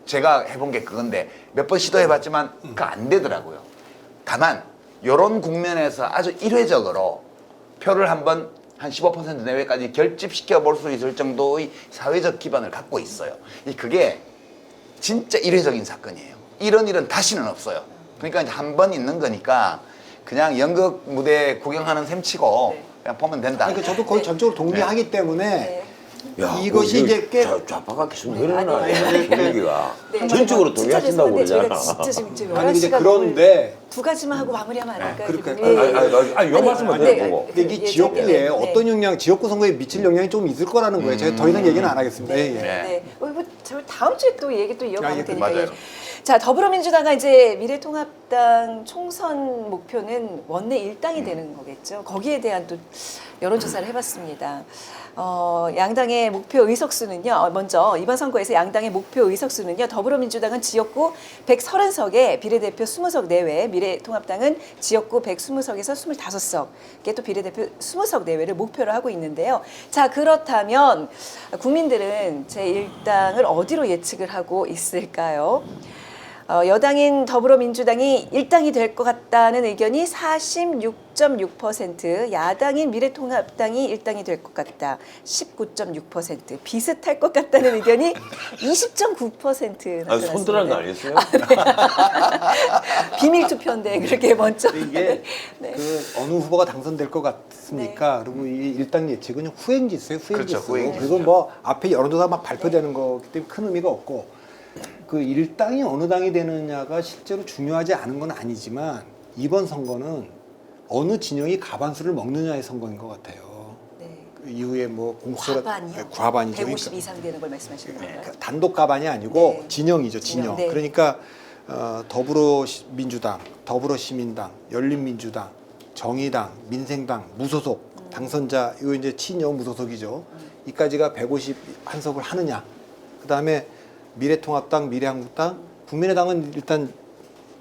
S2: 제가 해본 게 그건데 몇 번 시도해봤지만 그 안 되더라고요. 다만 이런 국면에서 아주 일회적으로 표를 한번 한 15% 내외까지 결집시켜 볼 수 있을 정도의 사회적 기반을 갖고 있어요. 그게 진짜 일회적인 사건이에요. 이런 일은 다시는 없어요. 그러니까 이제 한 번 있는 거니까 그냥 연극 무대 구경하는 셈치고 그냥 보면 된다.
S3: 그러니까 저도 거의 전적으로 동의하기 때문에
S4: 야,
S3: 이것이 이제 꽤
S4: 좌파가 계속 늘어나요. 분위기가.
S1: 네,
S4: 전적으로
S1: 진짜
S4: 동의하신다고
S1: 죄송한데
S4: 그러잖아.
S1: 저희가 진짜 지금
S3: 아니 근데
S1: 11시간
S3: 그런데
S1: 두 가지만 하고 마무리하면 안 될까요?
S3: 그러니까요.
S1: 지금?
S4: 아니, 요 말씀만 드려보고.
S3: 근데 이게 지역구에 어떤 영향, 지역구 선거에 미칠 영향이 좀 있을 거라는 거예요. 제가 더 이상 얘기는 안 하겠습니다. 예, 예.
S1: 네. 이거 저 다음 주에 또 얘기 또 이어가면 되니까.
S2: 맞아요.
S1: 자, 더불어민주당과 이제 미래통합당 총선 목표는 원내 일당이 되는 거겠죠. 거기에 대한 또 여론조사를 해봤습니다. 양당의 목표 의석수는요. 먼저 이번 선거에서 양당의 목표 의석수는요. 더불어민주당은 지역구 130석에 비례대표 20석 내외, 미래통합당은 지역구 120석에서 25석에 또 비례대표 20석 내외를 목표로 하고 있는데요. 자, 그렇다면 국민들은 제1당을 어디로 예측을 하고 있을까요? 여당인 더불어민주당이 1당이 될 것 같다는 의견이 46.6%, 야당인 미래통합당이 1당이 될 것 같다 19.6%, 비슷할 것 같다는 의견이 20.9% 나타났습니다.
S4: 손들한 거 아니었어요?
S1: 비밀 투표인데 그렇게 먼저.
S3: 이게
S1: 네.
S3: 그 어느 후보가 당선될 것 같습니까? 그리고 이 일당 예측은 후행지수예요, 후행지수.
S2: 그렇죠, 후행지수죠.
S3: 그리고 뭐 앞에 여론조사 막 발표되는 거기 때문에 큰 의미가 없고 그 일당이 어느 당이 되느냐가 실제로 중요하지 않은 건 아니지만 이번 선거는 어느 진영이 과반수를 먹느냐의 선거인 것 같아요.
S1: 네.
S3: 그 이후에 뭐 공수처
S1: 과반이요?
S3: 과반이죠.
S1: 150 이상 되는 걸 말씀하시는 건가요?
S3: 그러니까 단독 과반이 아니고
S1: 네.
S3: 진영이죠, 진영.
S1: 네.
S3: 그러니까 더불어민주당, 더불어시민당, 열린민주당, 정의당, 민생당, 무소속 당선자 이거 이제 친여 무소속이죠. 이까지가 151석을 하느냐. 그다음에 미래통합당, 미래한국당, 국민의당은 일단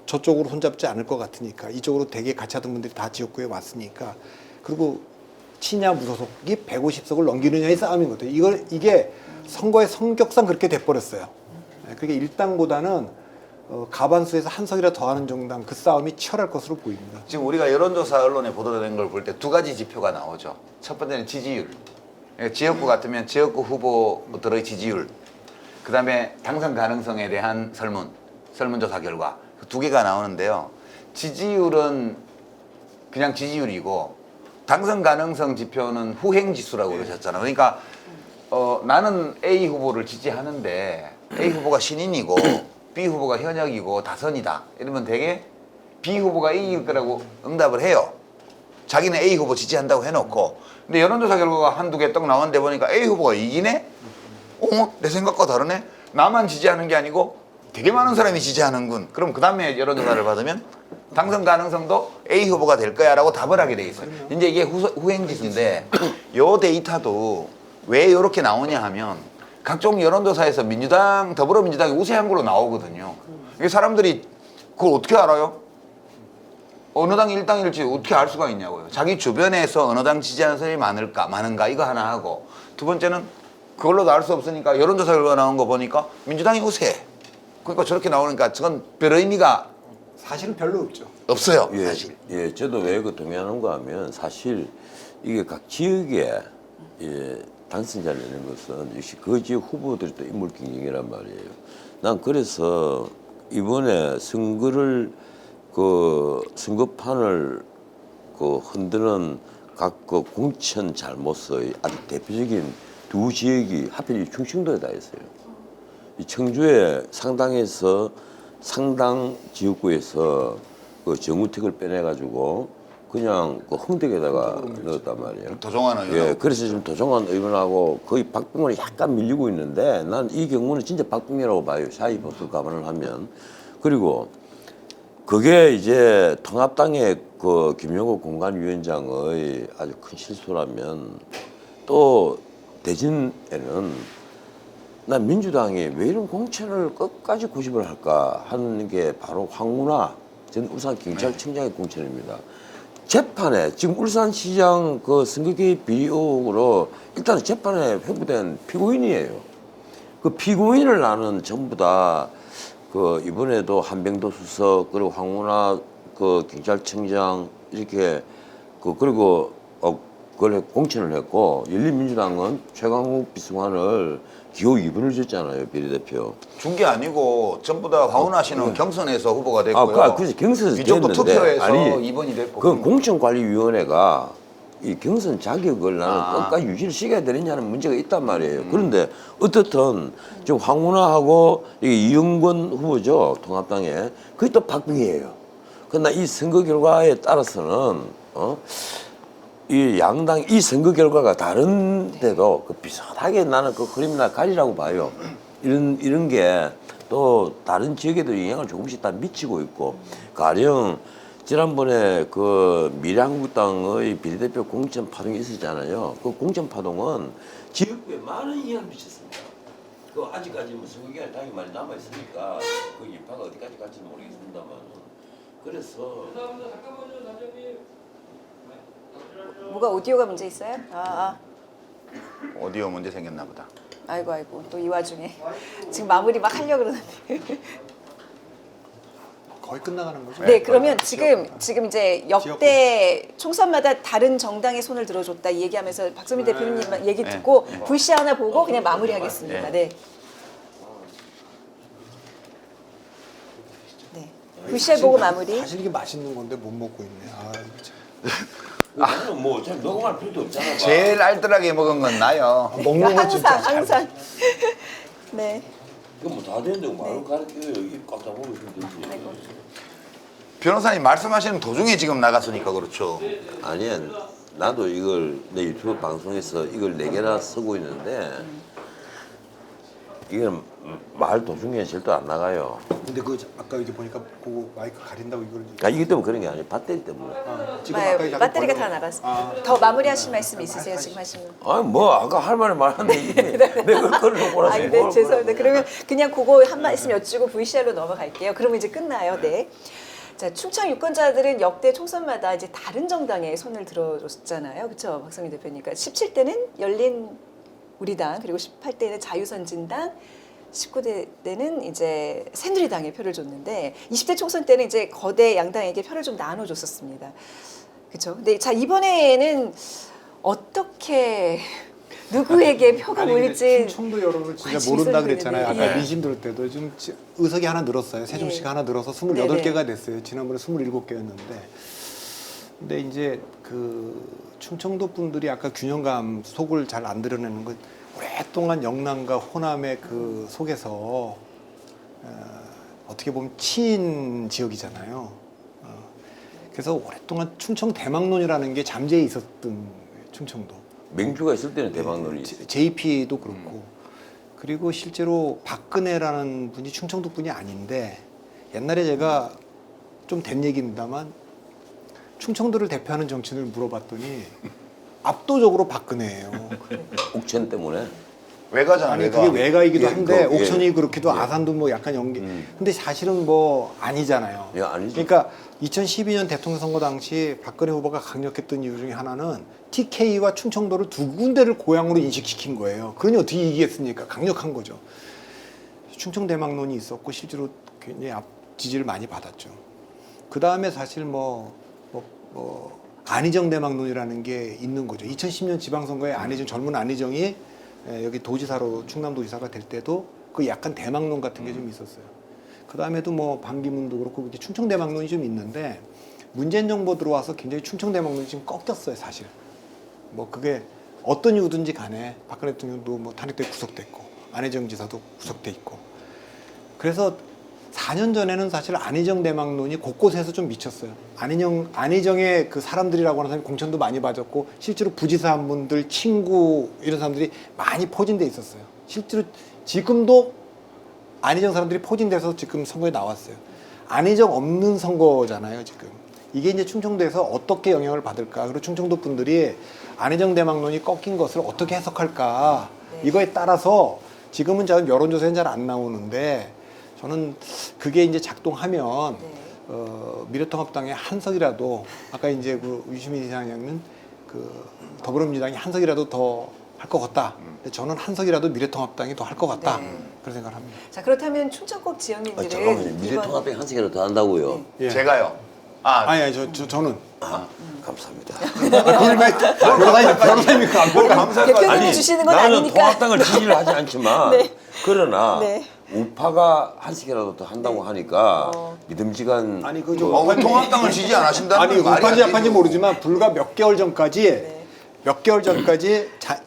S3: 저쪽으로 손잡지 않을 것 같으니까 이쪽으로 되게 같이 하던 분들이 다 지역구에 왔으니까 그리고 친야 무소속이 150석을 넘기느냐의 싸움인 것 같아요. 이게 선거의 성격상 그렇게 돼버렸어요. 그게 일당보다는 가반수에서 한 석이라 더하는 정당 그 싸움이 치열할 것으로 보입니다.
S2: 지금 우리가 여론조사 언론에 보도된 걸 볼 때 두 가지 지표가 나오죠. 첫 번째는 지지율. 지역구 같으면 지역구 후보들의 지지율. 그 다음에 당선 가능성에 대한 설문조사 결과. 그 두 개가 나오는데요. 지지율은 그냥 지지율이고 당선 가능성 지표는 후행 지수라고 그러셨잖아요. 그러니까 나는 A 후보를 지지하는데 A 후보가 신인이고 B 후보가 현역이고 다선이다. 이러면 되게 B 후보가 이길 거라고 응답을 해요. 자기는 A 후보 지지한다고 해놓고. 근데 여론조사 결과가 한두 개 떡 나왔는데 보니까 A 후보가 이기네? 내 생각과 다르네? 나만 지지하는 게 아니고 되게 많은 사람이 지지하는군. 그럼 그 다음에 여론조사를 받으면 당선 가능성도 A 후보가 될 거야 라고 답을 하게 돼 있어요. 이제 이게 후행지수인데 요 데이터도 왜 이렇게 나오냐 하면 각종 여론조사에서 민주당, 더불어민주당이 우세한 걸로 나오거든요. 이게 사람들이 그걸 어떻게 알아요? 어느 당이 일당일지 어떻게 알 수가 있냐고요. 자기 주변에서 어느 당 지지하는 사람이 많은가 이거 하나 하고, 두 번째는 그걸로도 알 수 없으니까 여론조사 결과 나온 거 보니까 민주당이 우세. 그러니까 저렇게 나오니까 저건 별 의미가
S3: 사실은 별로 없죠.
S2: 없어요.
S4: 예,
S2: 사실.
S4: 예, 저도 왜 그 동의하는가 하면 사실 이게 각 지역에 당선자를 내는 것은 역시 그 지역 후보들이 또 인물 경쟁이란 말이에요. 난 그래서 이번에 선거판을 흔드는 각 그 공천 잘못의 아주 대표적인 두 지역이 하필 이 충청도에다 있어요. 이 청주의 상당 지역구에서 그 정우택을 빼내가지고 그냥 그 홍대에다가 넣었단 말이에요.
S2: 도종환 의원.
S4: 예, 그래서 지금 도종환 의원하고 거의 박빙으로 약간 밀리고 있는데 난 이 경우는 진짜 박빙이라고 봐요. 사이버스 감안을 하면. 그리고 그게 이제 통합당의 그 김용호 공관위원장의 아주 큰 실수라면 또 대진에는 난 민주당이 왜 이런 공천을 끝까지 고집을 할까 하는 게 바로 황운하 전 울산경찰청장의 공천입니다. 재판에 지금 울산시장 그 선거 개입 비리 의혹으로 일단 재판에 회부된 피고인이에요. 그 피고인을 나는 전부 다 그 이번에도 한병도 수석 그리고 황운하 그 경찰청장 이렇게 그리고 그걸 공천을 했고, 열린민주당은 최강욱 비서관을 기호 2번을 줬잖아요, 비례대표.
S2: 준 게 아니고 전부 다 황운하 씨는 경선에서 후보가 됐고요.
S4: 그래서 경선에서
S2: 이쪽도
S4: 됐는데,
S2: 투표에서
S4: 아니,
S2: 2번이 됐고.
S4: 그 공천관리위원회가 이 경선 자격을 나는
S2: 아.
S4: 끝까지 유지를 시켜야 되느냐는 문제가 있단 말이에요. 그런데 어떻든 지금 황운하하고 이영권 후보죠, 통합당에. 그게 또 박빙이에요. 그러나 이 선거 결과에 따라서는 이 양당 이 선거 결과가 다른데도 그 비슷하게 나는 그 그림이나 가리라고 봐요. 이런 게 또 다른 지역에도 영향을 조금씩 다 미치고 있고, 가령 지난번에 그 미래한국당의 비례대표 공천 파동이 있었잖아요. 그 공천 파동은 지역구에 많은 영향을 미쳤습니다. 그 아직까지 뭐 선거 기간이 당이 많이 남아 있으니까 그 인파가 어디까지 갈지는 모르겠습니다만, 그래서.
S1: 뭐가 오디오가 문제 있어요?
S2: 오디오 문제 생겼나 보다.
S1: 아이고 또 이 와중에 지금 마무리 막 하려고 그러는데.
S3: 거의 끝나가는 거죠.
S1: 네, 그러면 지금 이제 역대 총선마다 다른 정당의 손을 들어줬다 이 얘기하면서 박소민 대표님 얘기 듣고 불씨 하나 보고 그냥 마무리하겠습니다. 네. 네. 불씨 보고 마무리.
S3: 사실 이게 맛있는 건데 못 먹고 있네. 참.
S4: 나는 뭐 잘 녹음할 필요도 없잖아.
S2: 제일 알뜰하게 먹은 건 나요.
S3: 먹는 건 진짜
S1: 항상. 네.
S4: 이거 뭐 다 되는데 말을 가르쳐요. 입 꽉 다물고 있으면 되지.
S2: 변호사님 말씀하시는 도중에 지금 나갔으니까 그렇죠.
S4: 아니야, 나도 이걸 내 유튜브 방송에서 이걸 4개나 쓰고 있는데 이거는 마을 도중에 절대 안 나가요.
S3: 근데 그 아까 이제 보니까 그거 마이크 가린다고 이걸
S4: 아, 이게 때문에 그런 게 아니에요. 배터리 때문에.
S3: 지금
S1: 봐요,
S3: 아까 이제
S1: 배터리가
S3: 걸려-
S1: 다 나갔어.
S3: 아.
S1: 더 마무리하실 말씀 있으세요? 지금 하시는.
S4: 아니 뭐 아까 할 말이 많은데 이게 내가 그걸 놓고 나서
S1: 아, 네,
S4: 뭘
S1: 죄송합니다. 그러면 그냥 그거 한 말씀 여쭈고 VCR로 넘어갈게요. 그러면 이제 끝나요. 네. 자, 충청 유권자들은 역대 총선마다 이제 다른 정당에 손을 들어줬잖아요. 그렇죠, 박성민 대표님. 그러니까 17대는 열린 우리당, 그리고 18대는 자유선진당, 19대 때는 이제 새누리당에 표를 줬는데 20대 총선 때는 이제 거대 양당에게 표를 좀 나눠줬었습니다. 그렇죠. 근데 자, 이번에는 어떻게 누구에게 표가
S3: 아니, 근데
S1: 몰릴지
S3: 충청도 여론을 진짜
S1: 관심이
S3: 모른다
S1: 쏠리는데,
S3: 그랬잖아요. 아까
S1: 예.
S3: 민심 들을 때도 지금 의석이 하나 늘었어요. 세종시가 하나 늘어서 28개가 됐어요. 지난번에 27개였는데. 근데 이제 그 충청도 분들이 아까 균형감 속을 잘 안 드러내는 건 오랫동안 영남과 호남의 그 속에서 어떻게 보면 치인 지역이잖아요. 그래서 오랫동안 충청 대망론이라는 게 잠재해 있었던 충청도.
S4: 맹주가 있을 때는 대박놀이.
S3: JP도 그렇고 그리고 실제로 박근혜라는 분이 충청도 분이 아닌데 옛날에 제가 좀 된 얘기입니다만 충청도를 대표하는 정치인을 물어봤더니 압도적으로 박근혜예요.
S4: 옥천 때문에.
S2: 외가잖아.
S3: 아니
S2: 외가.
S3: 그게 외가이기도
S4: 예,
S3: 한데
S4: 그거, 예.
S3: 옥천이 그렇기도
S4: 예.
S3: 아산도 뭐 약간 연계. 근데 사실은 뭐 아니잖아요.
S4: 예, 아니죠.
S3: 그러니까 2012년 대통령 선거 당시 박근혜 후보가 강력했던 이유 중에 하나는 TK와 충청도를 두 군데를 고향으로 인식시킨 거예요. 그러니 어떻게 이기겠습니까? 강력한 거죠. 충청 대망론이 있었고 실제로 굉장히 지지를 많이 받았죠. 그 다음에 사실 안희정 대망론이라는 게 있는 거죠. 2010년 지방선거에 안희정 젊은 안희정이 여기 도지사로 충남도지사가 될 때도 그 약간 대망론 같은 게 좀 있었어요. 그 다음에도 뭐 반기문도 그렇고 이제 충청 대망론이 좀 있는데 문재인 정부 들어와서 굉장히 충청 대망론이 지금 꺾였어요, 사실. 뭐 그게 어떤 이유든지 간에 박근혜 대통령도 뭐 탄핵돼 구속됐고 안희정 지사도 구속돼 있고 그래서 4년 전에는 사실 안희정 대망론이 곳곳에서 좀 미쳤어요. 안희정의 그 사람들이라고 하는 사람이 공천도 많이 받았고 실제로 부지사 한 분들, 친구 이런 사람들이 많이 포진돼 있었어요. 실제로 지금도 안희정 사람들이 포진돼서 지금 선거에 나왔어요. 안희정 없는 선거잖아요, 지금. 이게 이제 충청도에서 어떻게 영향을 받을까? 그리고 충청도 분들이 안희정 대망론이 꺾인 것을 어떻게 해석할까?
S1: 네.
S3: 이거에 따라서 지금은 잘 여론조사엔 잘 안 나오는데 저는 그게 이제 작동하면
S1: 네.
S3: 미래통합당의 한석이라도 아까 이제 그 유시민 이사장님은 그 더불어민주당이 한석이라도 더 할 것 같다. 근데 저는 한석이라도 미래통합당이 더 할 것 같다.
S1: 네.
S3: 그런 생각을 합니다.
S1: 자, 그렇다면 충청권
S4: 아,
S1: 지역민들은
S4: 잠깐만요. 미래통합당 한 시간을 더 한다고요.
S3: 예.
S2: 제가요.
S3: 아니 저는
S4: 감사합니다.
S3: 변호사님이 안
S2: 감사할 것
S1: 대표님이
S2: 같아요.
S1: 주시는 건
S4: 나는
S1: 아니니까.
S4: 통합당을 지지를 하지 않지만
S1: 네.
S4: 그러나
S1: 네.
S4: 우파가 한 시간이라도 더 한다고 하니까
S1: 어.
S4: 믿음직한
S3: 아니 그좀
S2: 통합당을 지지 안 하신다는
S3: 아니
S2: 건 말이 안
S3: 우파인지 약한지
S2: 되죠.
S3: 모르지만 불과 몇 개월 전까지
S1: 네.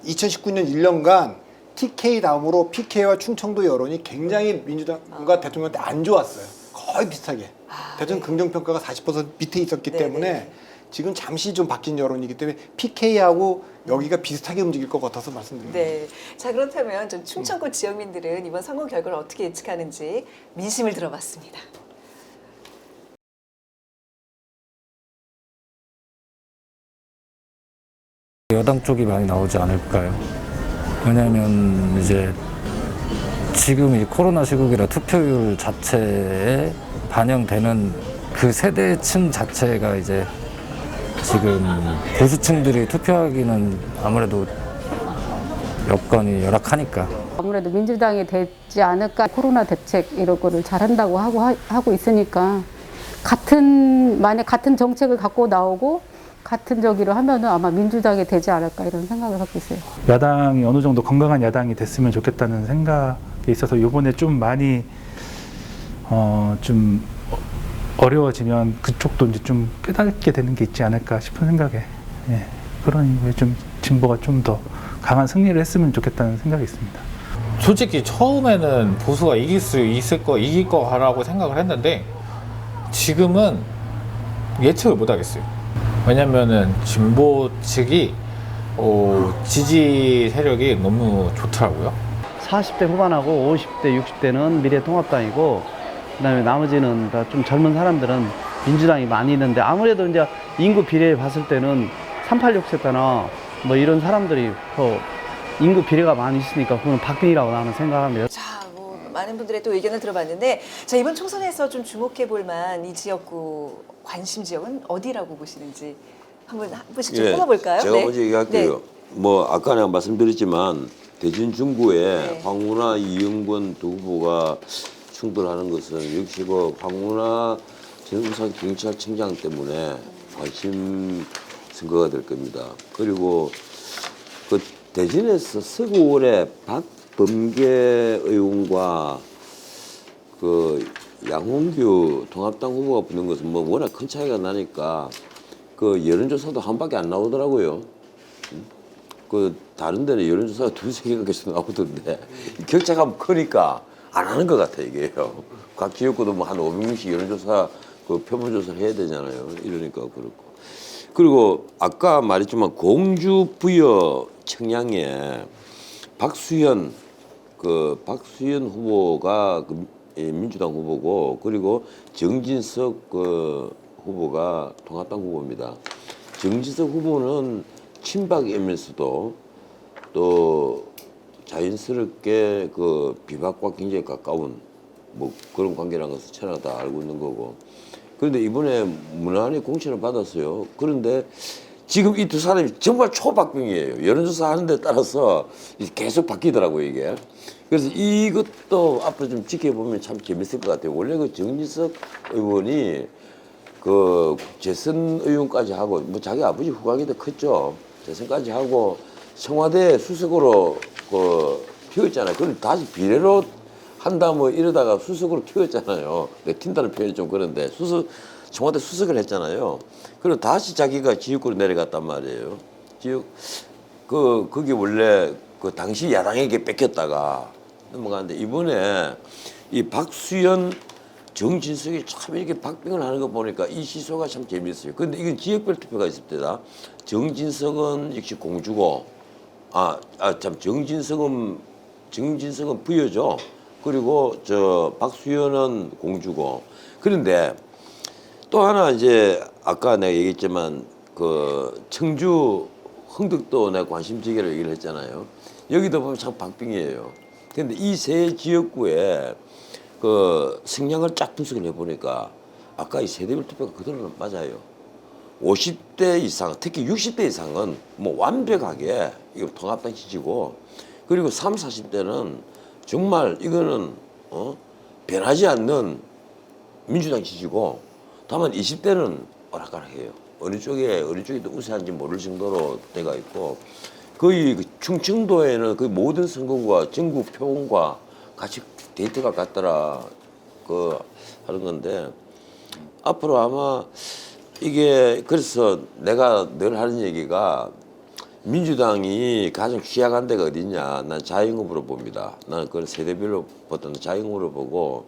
S3: 2019년 1년간 TK 다음으로 PK와 충청도 여론이 굉장히 민주당과 대통령한테 안 좋았어요. 거의 비슷하게. 대통령 긍정평가가 40% 밑에 있었기
S1: 네,
S3: 때문에
S1: 네.
S3: 지금 잠시 좀 바뀐 여론이기 때문에 PK하고 여기가 비슷하게 움직일 것 같아서 말씀드립니다.
S1: 네. 자, 그렇다면 좀 충청권 지역민들은 이번 선거 결과를 어떻게 예측하는지 민심을 들어봤습니다.
S6: 여당 쪽이 많이 나오지 않을까요? 왜냐하면 이제 지금 이 코로나 시국이라 투표율 자체에 반영되는 그 세대층 자체가 이제 지금 보수층들이 투표하기는 아무래도 여건이 열악하니까.
S7: 아무래도 민주당이 되지 않을까. 코로나 대책 이런 거를 잘한다고 하고 있으니까 만약 같은 정책을 갖고 나오고 같은 저기로 하면은 아마 민주당이 되지 않을까 이런 생각을 하고 있어요.
S8: 야당이 어느 정도 건강한 야당이 됐으면 좋겠다는 생각에 있어서 이번에 좀 많이 좀 어려워지면 그쪽도 이제 좀 깨닫게 되는 게 있지 않을까 싶은 생각에 그런 이유에 좀 진보가 좀 더 강한 승리를 했으면 좋겠다는 생각이 있습니다.
S9: 솔직히 처음에는 보수가 이길 거라고 생각을 했는데 지금은 예측을 못 하겠어요. 왜냐면은 진보 측이 지지 세력이 너무 좋더라고요.
S10: 40대 후반하고 50대, 60대는 미래통합당이고 그다음에 나머지는 다 좀 젊은 사람들은 민주당이 많이 있는데 아무래도 이제 인구 비례 봤을 때는 386세대나 뭐 이런 사람들이 더 인구 비례가 많이 있으니까 그건 박빙이라고 나는 생각합니다.
S1: 자, 뭐 많은 분들의 또 의견을 들어봤는데, 자, 이번 총선에서 좀 주목해 볼 만한 이 지역구 관심 지역은 어디라고 보시는지 한 분씩 좀 뽑아볼까요?
S4: 제가
S1: 네.
S4: 먼저 얘기할게요. 뭐 아까 내가 말씀드렸지만 대전 중구에
S1: 네.
S4: 황운하, 이영권 두 후보가 충돌하는 것은 역시 그 황운하 전 부산경찰청장 때문에 관심 선거가 될 겁니다. 그리고 그 대전에서 서구월에 박범계 의원과 그 양홍규 통합당 후보가 붙는 것은 뭐 워낙 큰 차이가 나니까 그 여론조사도 한 밖에 안 나오더라고요. 그 다른 데는 여론조사가 두세 개가 계속 나오던데 격차가 크니까 안 하는 것 같아 이게요. 각 지역구도 뭐 한 500명씩 여론조사 그 표본조사를 해야 되잖아요. 이러니까 그렇고. 그리고 아까 말했지만 공주 부여 청량에 박수현 후보가 그 민주당 후보고 그리고 정진석 그 후보가 통합당 후보입니다. 정진석 후보는 친박이면서도 또 자연스럽게 그 비박과 굉장히 가까운 뭐 그런 관계라는 것을 천하 다 알고 있는 거고. 그런데 이번에 무난히 공천을 받았어요. 그런데 지금 이 두 사람이 정말 초박빙이에요. 여론조사 하는 데 따라서 계속 바뀌더라고요, 이게. 그래서 이것도 앞으로 좀 지켜보면 참 재밌을 것 같아요. 원래 그 정진석 의원이 그 재선 의원까지 하고 뭐 자기 아버지 후광이 더 컸죠. 재선까지 하고 청와대 수석으로 그 튀었잖아요. 그럼 다시 비례로 한다 뭐 이러다가 수석으로 튀었잖아요. 튄다는 표현이 좀 그런데 청와대 수석을 했잖아요. 그리고 다시 자기가 지역구로 내려갔단 말이에요. 그게 원래 그 당시 야당에게 뺏겼다가 넘어가는데 이번에 이 박수현 정진석이 참 이렇게 박빙을 하는 거 보니까 이 시소가 참 재미있어요. 근데 이건 지역별 투표가 있을 때다. 정진석은 역시 공주고, 정진석은 부여죠. 그리고 저 박수현은 공주고. 그런데 또 하나 이제 아까 내가 얘기했지만 그 청주 흥덕도 내가 관심지게로 얘기를 했잖아요. 여기도 보면 참 박빙이에요. 근데 이 세 지역구에 그 성향을 쫙 분석을 해보니까 아까 이 세대별 투표가 그대로 맞아요. 50대 이상, 특히 60대 이상은 뭐 완벽하게 이거 통합당 지지고, 그리고 30, 40대는 정말 이거는 변하지 않는 민주당 지지고, 다만 20대는 오락가락해요. 어느 쪽이 더 우세한지 모를 정도로 때가 있고, 거의 그 충청도에는 거의 모든 선거구가 전국 표본과 같이 데이터가 같더라 그 하는 건데, 앞으로 아마 이게 그래서 내가 늘 하는 얘기가 민주당이 가장 취약한 데가 어디냐, 난 자유응급으로 봅니다. 나는 그걸 세대별로 보다는 자유응급으로 보고,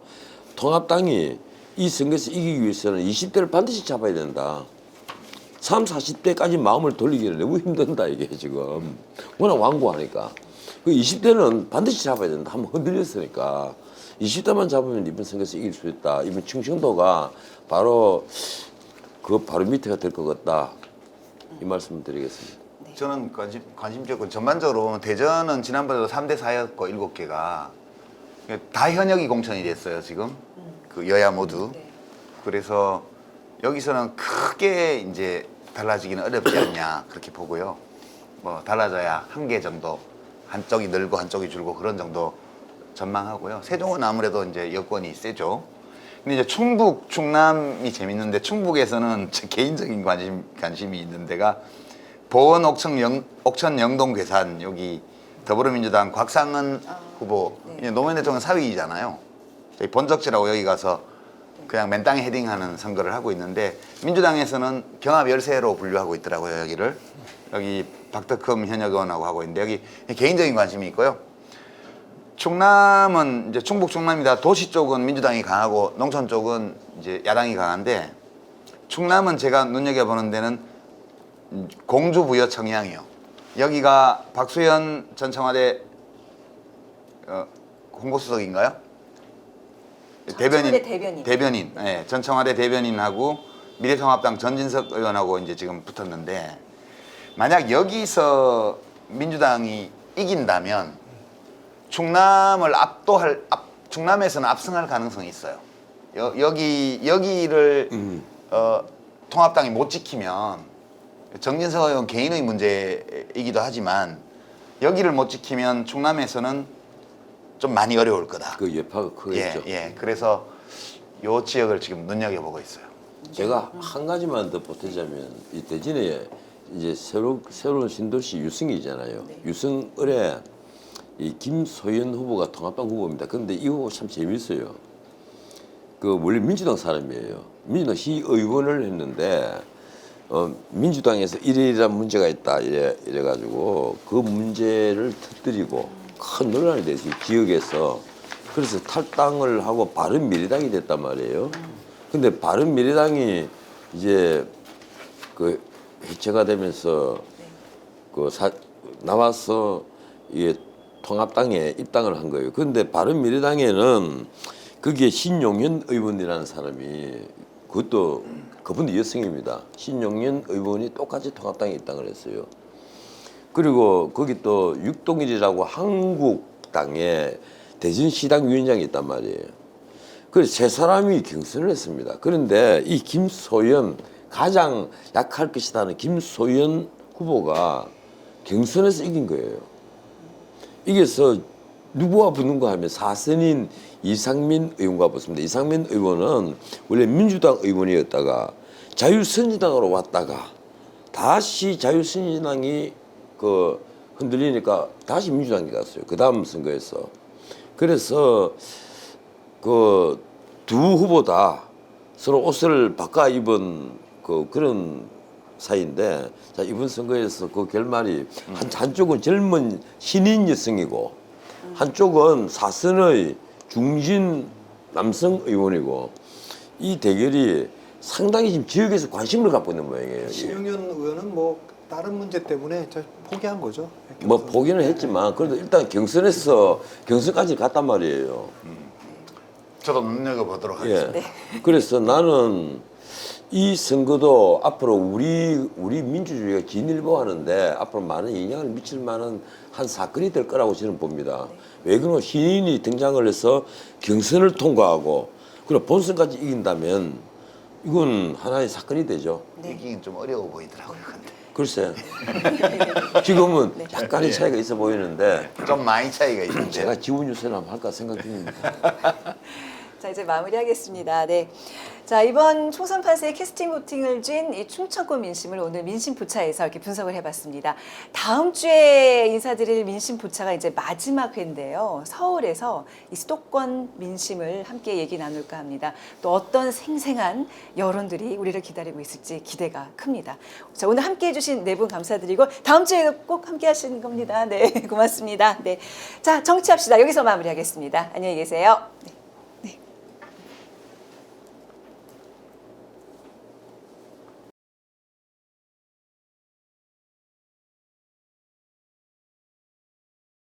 S4: 통합당이 이 선거에서 이기기 위해서는 20대를 반드시 잡아야 된다. 30, 40대까지 마음을 돌리기는 너무 힘든다 이게 지금 워낙 완고하니까. 그 20대는 반드시 잡아야 된다. 한번 흔들렸으니까 20대만 잡으면 이번 선거에서 이길 수 있다. 이번 충청도가 바로 밑에가 될 것 같다. 이 말씀을 드리겠습니다.
S2: 저는 관심적으로 전반적으로 대전은 지난번에도 3대 4였고 7개가 다 현역이 공천이 됐어요 지금 그 여야 모두. 그래서 여기서는 크게 이제 달라지기는 어렵지 않냐 그렇게 보고요. 뭐 달라져야 한 개 정도, 한쪽이 늘고 한쪽이 줄고 그런 정도 전망하고요. 세종은 아무래도 이제 여권이 세죠. 근데 이제 충북, 충남이 재밌는데, 충북에서는 제 개인적인 관심이 있는 데가 보원, 옥천, 영동, 괴산, 여기 더불어민주당 곽상은 후보, 노무현 대통령 사위이잖아요. 저희 본적지라고 여기 가서 그냥 맨 땅에 헤딩하는 선거를 하고 있는데, 민주당에서는 경합 열세로 분류하고 있더라고요, 여기를. 여기 박덕흠 현역 의원하고 하고 있는데, 여기 개인적인 관심이 있고요. 충남은 이제 충북 충남이다. 도시 쪽은 민주당이 강하고 농촌 쪽은 이제 야당이 강한데, 충남은 제가 눈여겨보는 데는 공주 부여 청량이요. 여기가 박수현 전 청와대 홍보수석인가요?
S1: 청와대 대변인.
S2: 대변인. 예, 전 청와대 대변인하고 미래통합당 전진석 의원하고 이제 지금 붙었는데 만약 여기서 민주당이 이긴다면 충남에서는 압승할 가능성이 있어요. 여기를 통합당이 못 지키면 정진석 의원 개인의 문제이기도 하지만 여기를 못 지키면 충남에서는 좀 많이 어려울 거다.
S4: 그 여파가 크겠죠.
S2: 예. 그래서 요 지역을 지금 눈여겨보고 있어요.
S4: 제가 한 가지만 더 보태자면 이 대전에 이제 새로운 신도시 유승이잖아요. 유승을에 이 김소연 후보가 통합당 후보입니다. 그런데 이 후보 참 재밌어요. 그 원래 민주당 사람이에요. 민주당 시의원을 했는데 민주당에서 이러이러한 문제가 있다 이래가지고 그 문제를 터뜨리고 큰 논란이 됐어요. 지역에서. 그래서 탈당을 하고 바른미래당이 됐단 말이에요. 근데 바른미래당이 이제 그 해체가 되면서 나와서 이게 통합당에 입당을 한 거예요. 그런데 바른미래당에는 거기에 신용현 의원이라는 사람이 그분도 여성입니다. 신용현 의원이 똑같이 통합당에 입당을 했어요. 그리고 거기 또 육동일이라고 한국당의 대전시당 위원장이 있단 말이에요. 그래서 세 사람이 경선을 했습니다. 그런데 이 김소연 가장 약할 것이라는 김소연 후보가 경선에서 이긴 거예요. 이겨서 누구와 붙는가 하면 사선인 이상민 의원과 붙습니다. 이상민 의원은 원래 민주당 의원이었다가 자유선진당으로 왔다가 다시 자유선진당이 흔들리니까 다시 민주당에 갔어요. 그 다음 선거에서. 그래서 두 후보 다 서로 옷을 바꿔 입은 그런 사이인데 자, 이번 선거에서 그 결말이 한쪽은 젊은 신인 여성이고 한쪽은 사선의 중진 남성 의원이고 이 대결이 상당히 지금 지역에서 관심을 갖고 있는 모양이에요.
S3: 신용현 의원은 뭐 다른 문제 때문에 포기한 거죠.
S4: 뭐 포기는 했지만 그래도 일단 경선까지 갔단 말이에요.
S2: 저도 눈여겨보도록 하겠습니다.
S4: 그래서 나는 이 선거도 앞으로 우리 민주주의가 진일보하는데 앞으로 많은 영향을 미칠 만한 한 사건이 될 거라고 저는 봅니다. 왜 그러면 신인이 등장을 해서 경선을 통과하고 그리고 본선까지 이긴다면 이건 하나의 사건이 되죠.
S2: 이기긴 좀 어려워 보이더라고요. 근데.
S4: 글쎄. 지금은 약간의 차이가 있어 보이는데
S2: 좀 많이 차이가 있는데.
S4: 제가 지원 유세를 한번 할까 생각 중입니다.
S1: 자, 이제 마무리하겠습니다. 네. 자, 이번 총선 판세의 캐스팅 보팅을 쥔 이 충청권 민심을 오늘 민심포차에서 이렇게 분석을 해봤습니다. 다음 주에 인사드릴 민심포차가 이제 마지막 회인데요. 서울에서 이 수도권 민심을 함께 얘기 나눌까 합니다. 또 어떤 생생한 여론들이 우리를 기다리고 있을지 기대가 큽니다. 자, 오늘 함께 해주신 네 분 감사드리고 다음 주에도 꼭 함께 하시는 겁니다. 네, 고맙습니다. 네. 자, 정치합시다. 여기서 마무리하겠습니다. 안녕히 계세요. 네.